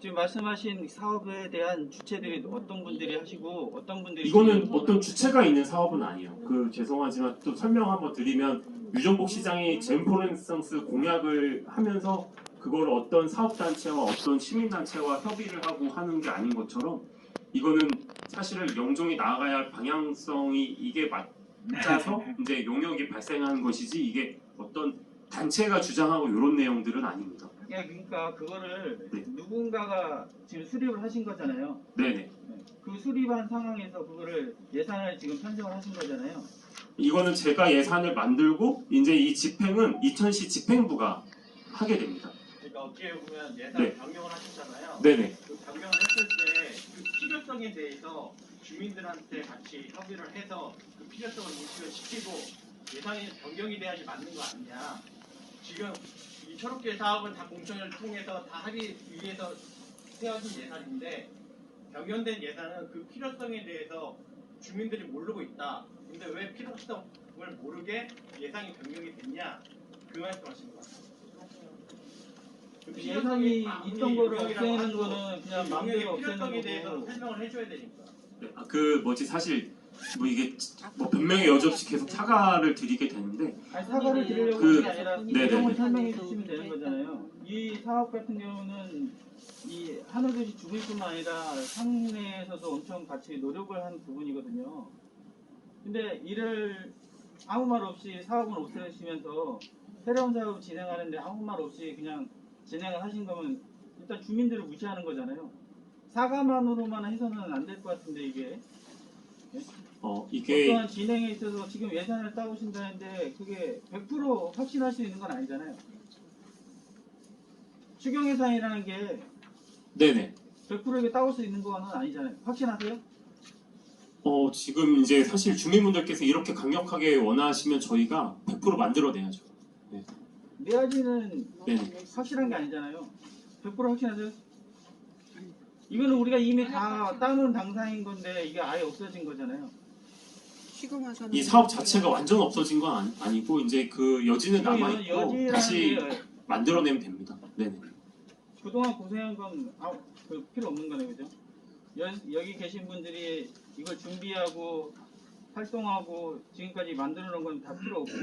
지금 말씀하신 사업에 대한 주체들이 어떤 분들이 하시고 어떤 분들이 이거는 어떤 주체가 있는 사업은 아니에요. 죄송하지만 또 설명 한번 드리면, 유정복 시장이 젠포렌센스 공약을 하면서 그걸 어떤 사업단체와 어떤 시민단체와 협의를 하고 하는 게 아닌 것처럼, 이거는 사실은 영종이 나아가야 할 방향성이 이게 맞아서 이제 용역이 발생하는 것이지, 이게 어떤 단체가 주장하고 이런 내용들은 아닙니다. 그러니까 그거를 네. 누군가가 지금 수립을 하신 거잖아요. 네네. 그 수립한 상황에서 그거를 예산을 지금 편성을 하신 거잖아요. 이거는 제가 예산을 만들고 이제 이 집행은 이천시 집행부가 하게 됩니다. 그러니까 어떻게 보면 예산 네. 변경을 하셨잖아요. 네네. 그 변경을 했을 때 그 필요성에 대해서 주민들한테 같이 협의를 해서 그 필요성을 인식을 시키고 예산이 변경이 돼야지 맞는 거 아니냐. 지금 이 초록계 사업은 다 공청회를 통해서 다 하기 위해서 세워진 예산인데, 변경된 예산은 그 필요성에 대해서 주민들이 모르고 있다. 근데 왜 필요성을 모르게 예산이 변경이 됐냐, 그 말씀하신 것 같아요. 예산이 있던 거를 없애는 거는 그냥 마음대로 없애는 필요성에 대해서 거고. 설명을 해줘야 되니까. 사실 뭐 이게 뭐 변명의 여지 없이 계속 사과를 드리게 되는데, 아니, 사과를 드리려고 하는 게 아니라 내용을 설명해 주시면 되는 거잖아요. 이 사업 같은 경우는 이 하늘도시 주민뿐만 아니라 상내에서도 엄청 같이 노력을 한 부분이거든요. 근데 이를 아무 말 없이 사업은 없애시면서 새로운 사업을 진행하는데 아무 말 없이 그냥 진행을 하신 거면 일단 주민들을 무시하는 거잖아요. 사과만으로만 해서는 안 될 것 같은데 이게. 이게 어떠한 진행에 있어서 지금 예산을 따오신다는데 그게 100% 확신할 수 있는 건 아니잖아요. 추경 예산이라는 게 네네. 100% 따올 수 있는 건 아니잖아요. 확신하세요? 지금 이제 사실 주민분들께서 이렇게 강력하게 원하시면 저희가 100% 만들어내야죠. 내야지는 네네. 확실한 게 아니잖아요. 100% 확신하세요? 이거는 우리가 이미 다 따는 당사인 건데 이게 아예 없어진 거잖아요. 이 사업 자체가 완전 없어진 건 아니고 이제 그 여지는 남아있고 다시 만들어내면 됩니다. 네네. 그동안 고생한 건 필요 없는 거네, 그죠? 여기 계신 분들이 이걸 준비하고 활동하고 지금까지 만들어 놓은 건 다 필요 없고.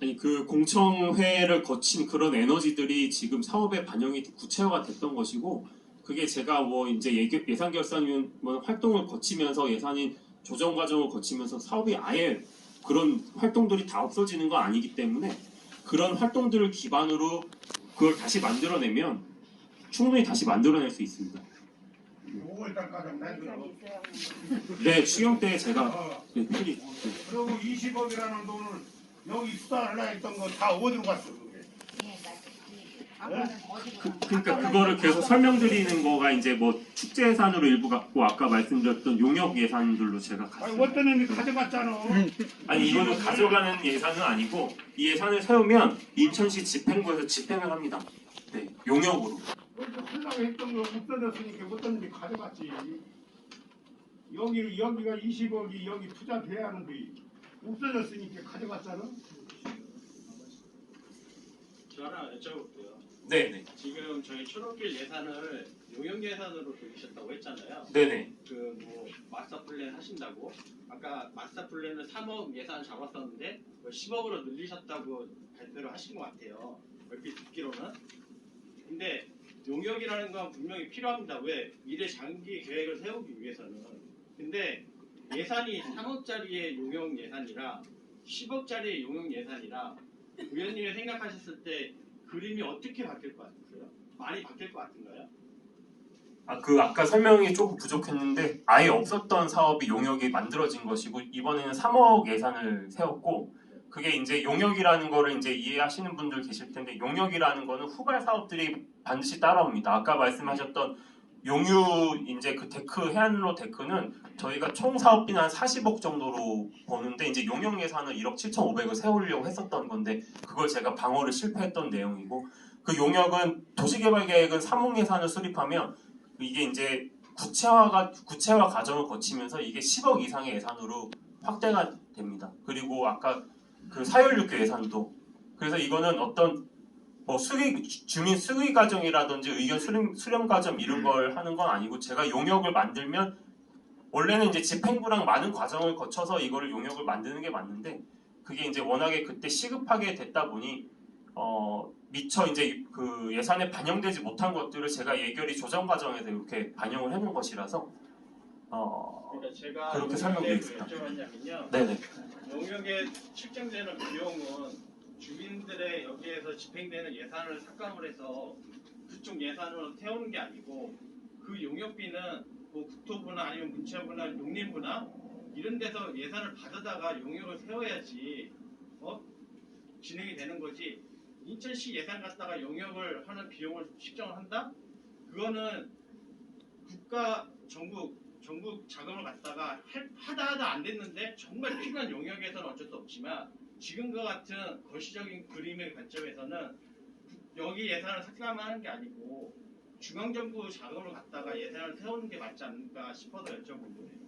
아니 그 공청회를 거친 그런 에너지들이 지금 사업에 반영이 구체화가 됐던 것이고, 그게 제가 뭐 이제 예산결산위원 활동을 거치면서 예산인 조정 과정을 거치면서 사업이 아예 그런 활동들이 다 없어지는 건 아니기 때문에, 그런 활동들을 기반으로 그걸 다시 만들어내면 충분히 다시 만들어낼 수 있습니다. 5월달까지 만들어. 네, 추경 때 제가 필히. 그리고 20억이라는 돈을 여기 수사하려 했던 거 다 어디로 갔어 그게? 그러니까 그거를 계속 설명드리는 거가 이제 뭐 축제 예산으로 일부 갖고 아까 말씀드렸던 용역 예산들로 제가 아니 갔어요. 어떤 애는 가져갔잖아. 아니 이거는 가져가는 예산은 아니고 이 예산을 세우면 인천시 집행부에서 집행을 합니다. 네, 용역으로. 하려고 했던 거 없어졌으니까 어떤 데 가져갔지. 여기가 20억이 여기 투자돼야 하는데 없어졌으니까 가져갔잖아. 저 하나 여쭤볼게요. 네네. 지금 저희 초록길 예산을 용역 예산으로 돌리셨다고 했잖아요. 네네. 그 뭐 마스터 플랜 하신다고 아까 마스터 플랜은 3억 예산 잡았었는데 10억으로 늘리셨다고 발표를 하신 것 같아요. 얼핏 듣기로는. 근데 용역이라는 건 분명히 필요합니다. 왜? 미래 장기 계획을 세우기 위해서는. 근데 예산이 3억짜리의 용역 예산이라 10억짜리의 용역 예산이라 의원님이 생각하셨을 때 그림이 어떻게 바뀔 것 같으세요? 많이 바뀔 것 같은가요? 아까 설명이 조금 부족했는데 아예 없었던 사업이 용역이 만들어진 것이고 이번에는 3억 예산을 세웠고 그게 이제 용역이라는 거를 이제 이해하시는 분들 계실 텐데 용역이라는 거는 후발 사업들이 반드시 따라옵니다. 아까 말씀하셨던 용유 이제 그 데크 해안로 데크는 저희가 총 사업비는 한 40억 정도로 버는데 이제 용역 예산은 1억 7,500을 세우려고 했었던 건데 그걸 제가 방어를 실패했던 내용이고 그 용역은 도시개발 계획은 3억 예산을 수립하면 이게 이제 구체화 과정을 거치면서 이게 10억 이상의 예산으로 확대가 됩니다. 그리고 아까 그 사혈육교 예산도 그래서 이거는 어떤 뭐 주민 수기 과정이라든지 의견 수렴 과정 이런 걸 하는 건 아니고 제가 용역을 만들면 원래는 이제 집행부랑 많은 과정을 거쳐서 이거를 용역을 만드는 게 맞는데 그게 이제 워낙에 그때 시급하게 됐다 보니 미처 이제 그 예산에 반영되지 못한 것들을 제가 예결위 조정 과정에서 이렇게 반영을 해놓은 것이라서 그러니까 제가 그렇게 설명드리겠습니다. 여쭤봤냐면요. 네네. 용역에 책정되는 비용은 주민들의 여기에서 집행되는 예산을 삭감을 해서 그쪽 예산으로 세우는 게 아니고 그 용역비는 뭐 국토부나 아니면 문체부나 농림부나 이런 데서 예산을 받아다가 용역을 세워야지 진행이 되는 거지. 인천시 예산 갖다가 용역을 하는 비용을 책정을 한다? 그거는 정부 자금을 갖다가 하다 안 됐는데 정말 필요한 용역에서는 어쩔 수 없지만 지금과 같은 거시적인 그림의 관점에서는 여기 예산을 삭감하는 게 아니고 중앙정부 자금을 갖다가 예산을 세우는 게 맞지 않을까 싶어서 여쭤본 거예요.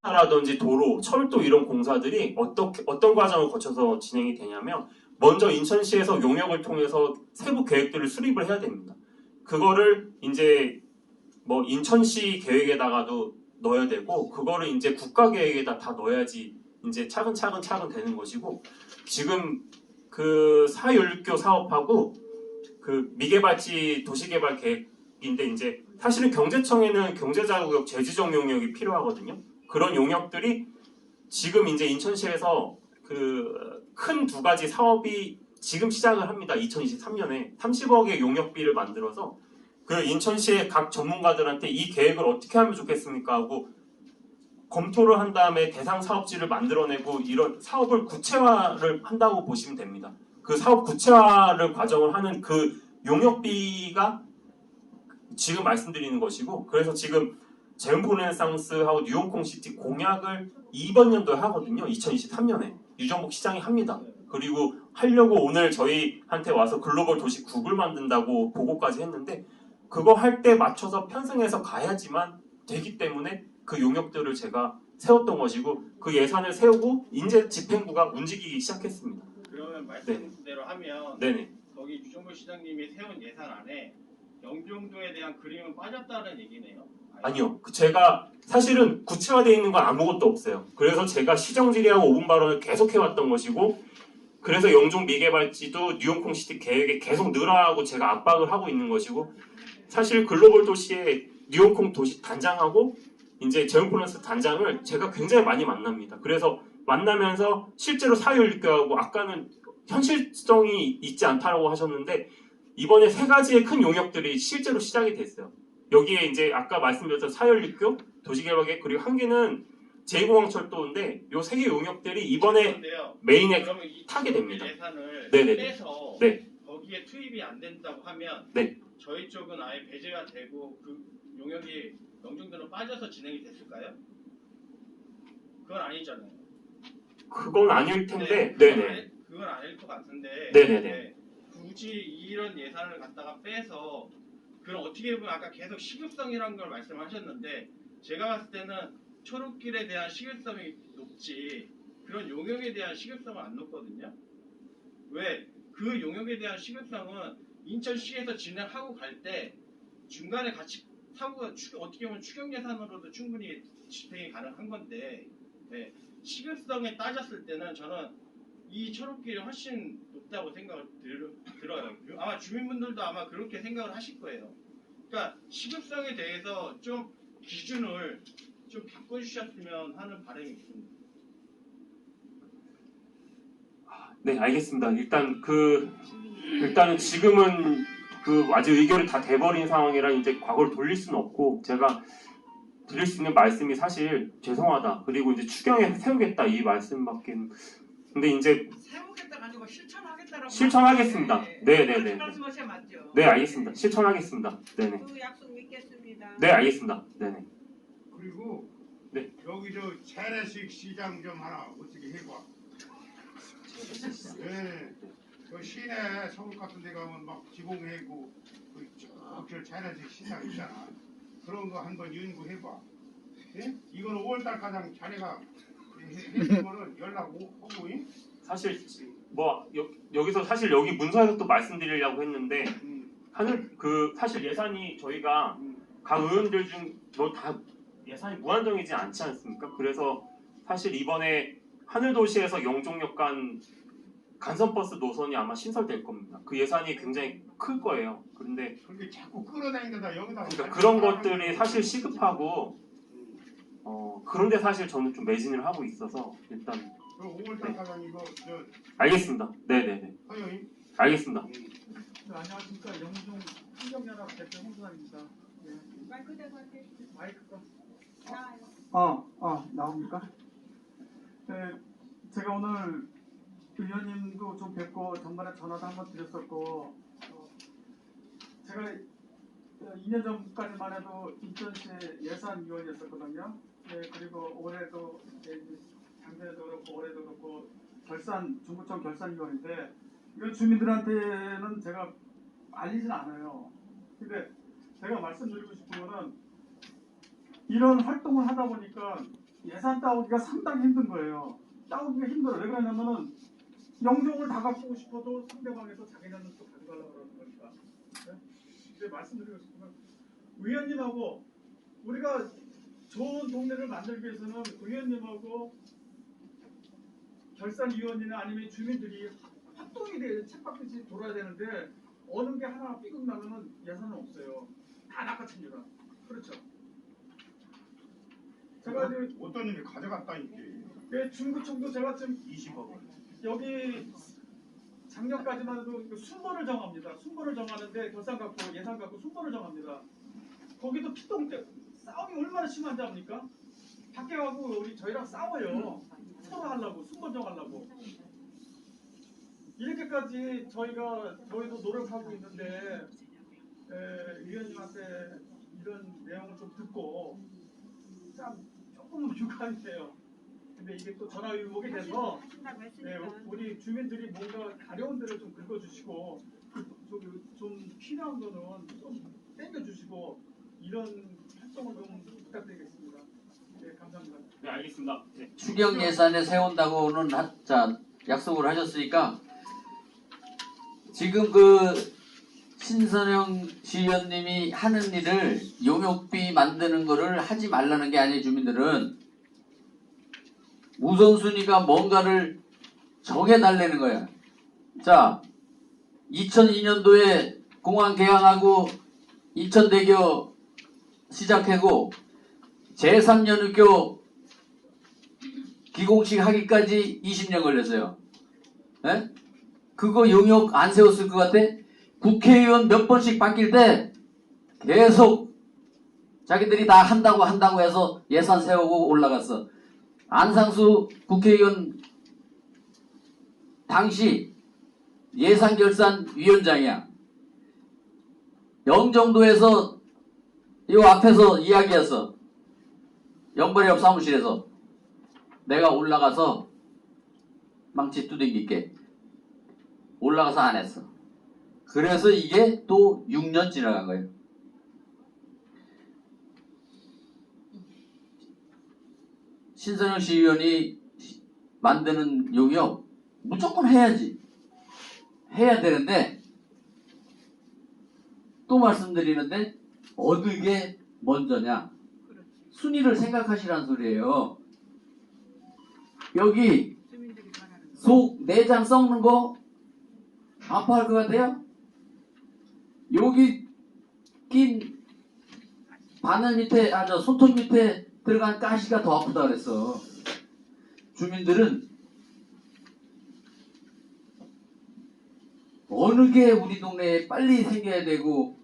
라든지 도로, 철도 이런 공사들이 어떤 과정을 거쳐서 진행이 되냐면 먼저 인천시에서 용역을 통해서 세부 계획들을 수립을 해야 됩니다. 그거를 이제 뭐 인천시 계획에다가도 넣어야 되고 그거를 이제 국가 계획에다 다 넣어야지 이제 차근차근 되는 것이고 지금 그 사율교 사업하고 그 미개발지 도시개발 계획인데 이제 사실은 경제청에는 경제자구역 재지정 용역이 필요하거든요. 그런 용역들이 지금 이제 인천시에서 그 큰 두 가지 사업이 지금 시작을 합니다. 2023년에 30억의 용역비를 만들어서 그 인천시의 각 전문가들한테 이 계획을 어떻게 하면 좋겠습니까 하고 검토를 한 다음에 대상 사업지를 만들어내고 이런 사업을 구체화를 한다고 보시면 됩니다. 그 사업 구체화를 과정을 하는 그 용역비가 지금 말씀드리는 것이고 그래서 지금 제음포레네상스하고 뉴홍콩시티 공약을 이번 연도에 하거든요. 2023년에 유정복 시장이 합니다. 그리고 하려고 오늘 저희한테 와서 글로벌 도시 국을 만든다고 보고까지 했는데 그거 할 때 맞춰서 편성해서 가야지만 되기 때문에 그 용역들을 제가 세웠던 것이고 그 예산을 세우고 이제 집행부가 움직이기 시작했습니다. 그러면 말씀대로 하면 네네. 거기 유정복 시장님이 세운 예산 안에 영종도에 대한 그림은 빠졌다는 얘기네요. 아니요. 제가 사실은 구체화되어 있는 건 아무것도 없어요. 그래서 제가 시정질의하고 5분 발언을 계속 해왔던 것이고 그래서 영종 미개발지도 뉴홍콩시티 계획에 계속 넣으라고 제가 압박을 하고 있는 것이고 사실 글로벌 도시의 뉴홍콩 도시 단장하고 이제 제음포레네상스 단장을 제가 굉장히 많이 만납니다. 그래서 만나면서 실제로 사유일교하고 아까는 현실성이 있지 않다고 하셨는데 이번에 세 가지의 큰 용역들이 실제로 시작이 됐어요. 여기에 이제 아까 말씀드렸던 사열육교, 도시개발계 그리고 한 개는 제2공항철도인데 요 세 개 용역들이 이번에 메인에 타게 됩니다. 예산을 네네. 빼서 네. 거기 거기에 투입이 안 된다고 하면 네. 저희 쪽은 아예 배제가 되고 그 용역이 영종도로 빠져서 진행이 됐을까요? 그건 아니잖아요. 그건 아닐 텐데. 네, 네네. 그건 아닐 것 같은데. 네네네. 네, 굳이 이런 예산을 갖다가 빼서 그럼 어떻게 보면 아까 계속 시급성이라는 걸 말씀하셨는데 제가 봤을 때는 초록길에 대한 시급성이 높지 그런 용역에 대한 시급성은 안 높거든요. 왜? 그 용역에 대한 시급성은 인천시에서 진행하고 갈 때 중간에 같이 사고가 어떻게 보면 추경 예산으로도 충분히 집행이 가능한 건데 네, 시급성에 따졌을 때는 저는 이 초록길이 훨씬 높다고 생각을 들어요. 아마 주민분들도 아마 그렇게 생각을 하실 거예요. 그러니까 시급성에 대해서 좀 기준을 좀 바꿔주셨으면 하는 바람이 있습니다. 네, 알겠습니다. 일단은 지금은 아직 의결이 다 돼버린 상황이라 이제 과거를 돌릴 수는 없고 제가 드릴 수 있는 말씀이 사실 죄송하다. 그리고 이제 추경에 세우겠다 이 말씀밖에. 근데 이제 세우겠다가 아니고 실천하겠다라고. 실천하겠습니다. 네네네. 말씀하셔야 맞죠. 네, 알겠습니다. 실천하겠습니다. 네네. 그 약속 믿겠습니다. 네, 알겠습니다. 네네. 그리고 네. 여기 저 재래식 시장 좀 하나 어떻게 해봐. 네. 그 시내 서울 같은 데 가면 막 지공해고 쭉 재래식 시장 있잖아. 그런 거 한번 연구해봐. 예? 이거는 5월달 가장 자네가 해주면은 연락 오고. 사실 여기서 사실 여기 문서에서 또 말씀드리려고 했는데 사실 예산이 저희가 각 의원들 중 다 예산이 무한정이지 않지 않습니까? 그래서 사실 이번에 하늘도시에서 영종역 간 간선버스 노선이 아마 신설될 겁니다. 그 예산이 굉장히 클 거예요. 그런데 자꾸 끌어다니다 여기다. 그러니까 그런 것들이 사실 시급하고 그런데 사실 저는 좀 매진을 하고 있어서 일단 5월달 가장 이거 알겠습니다. 네네네. 알겠습니다. 안녕하십니까. 영종 환경연합 대표 홍순환입니다. 네. 마이크 대고 할게요. 마이크가 나와요. 나옵니까? 네, 제가 오늘 의원님도 좀 뵙고 전번에 전화도 한번 드렸었고 제가 2년 전까지만 해도 인천시 예산위원이었었거든요. 네, 그리고 올해도 작년에도 그렇고 올해도 그렇고 중구청 결산위원인데 이건 주민들한테는 제가 알리진 않아요. 근데 제가 말씀드리고 싶은 거는 이런 활동을 하다 보니까 예산 따오기가 상당히 힘든 거예요. 따오기가 힘들어요. 왜 그러냐면은 영종을 다 갖고 싶어도 상대방에서 자기네는 또 가져가려고 그러는 거니까. 네? 근데 말씀드리고 싶은 건 의원님하고 우리가 좋은 동네를 만들기 위해서는 의원님하고 결산위원이나 아니면 주민들이 활동이 돼야 책받듯이 돌아야 되는데 어느 게 하나 삐걱 나면은 예산은 없어요. 다 낚아챕니다. 그렇죠. 제가 어떤 놈이 가져갔다니까. 네, 중구청도 제가 지금 20억. 여기 작년까지만 해도 순번을 정합니다. 순번을 정하는데 결산 갖고 예산 갖고 순번을 정합니다. 거기도 피똥때 싸움이 얼마나 심한지 압니까? 밖에 가고 우리 저희랑 싸워요. 서로 하려고 순번 정하려고. 이렇게까지 저희도 노력하고 있는데 위원님한테 이런 내용을 좀 듣고 참 조금은 유감이에요. 근데 이게 또 전화 위복이 돼서 우리 주민들이 뭔가 가려운 데를 좀 긁어주시고 좀 필요한 거는 좀 땡겨주시고 이런 활동을 좀 부탁드리겠습니다. 네, 감사합니다. 네, 알겠습니다. 네. 추경 예산에 세운다고는 약속을 하셨으니까 지금 신선영 시의원님이 하는 일을 용역비 만드는 거를 하지 말라는 게 아니에요. 주민들은 우선순위가 뭔가를 정해달라는 거야. 자, 2002년도에 공항 개항하고 인천대교 시작하고 제3연육교 기공식 하기까지 20년 걸렸어요. 에? 그거 용역 안 세웠을 것 같아? 국회의원 몇 번씩 바뀔 때 계속 자기들이 다 한다고 해서 예산 세우고 올라갔어. 안상수 국회의원 당시 예산결산위원장이야. 영종도에서 이 앞에서 이야기했어. 영벌협 사무실에서 내가 올라가서 망치 두들길게. 올라가서 안 했어. 그래서 이게 또 6년 지나간 거예요. 신선영 시의원이 만드는 용역 무조건 해야지. 해야 되는데 또 말씀드리는데 어느 게 먼저냐. 순위를 생각하시라는 소리예요. 여기 속 내장 썩는 거 아파할 것 같아요? 여기 낀 바늘 밑에 손톱 밑에 들어간 가시가 더 아프다 그랬어. 주민들은 어느 게 우리 동네에 빨리 생겨야 되고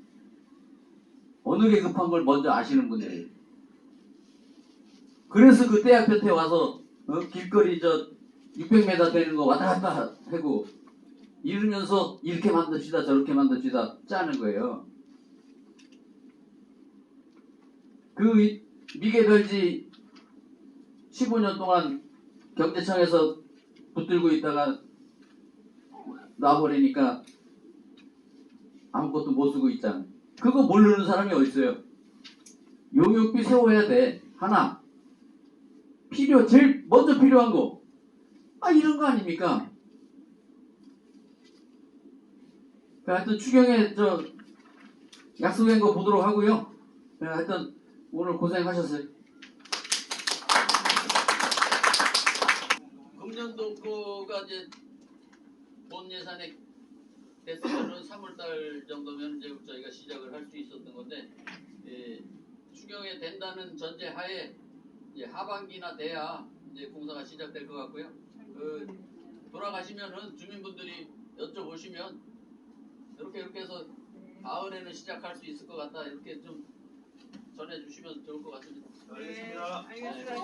어느 게 급한 걸 먼저 아시는 분들이에요. 그래서 그 대학 곁에 와서 길거리 600m 되는 거 왔다 갔다 하고 이러면서 이렇게 만듭시다 저렇게 만듭시다 짜는 거예요. 그 미개별지 15년 동안 경제청에서 붙들고 있다가 놔버리니까 아무것도 못 쓰고 있잖아. 그거 모르는 사람이 어딨어요. 용역비 세워야 돼. 하나. 제일 먼저 필요한 거. 이런 거 아닙니까? 하여튼 추경에 약속한 거 보도록 하고요. 하여튼 오늘 고생하셨어요. 금년도 거가 이제 본 예산에 됐으면은 3월달 정도면 이제 저희가 시작을 할 수 있었던 건데 추경에 된다는 전제 하에 이제 하반기나 돼야 이제 공사가 시작될 것 같고요. 돌아가시면은 주민분들이 여쭤보시면 이렇게 해서 가을에는 시작할 수 있을 것 같다 이렇게 좀 전해주시면 좋을 것 같습니다. 알겠습니다. 알겠습니다.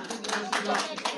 고생하셨습니다.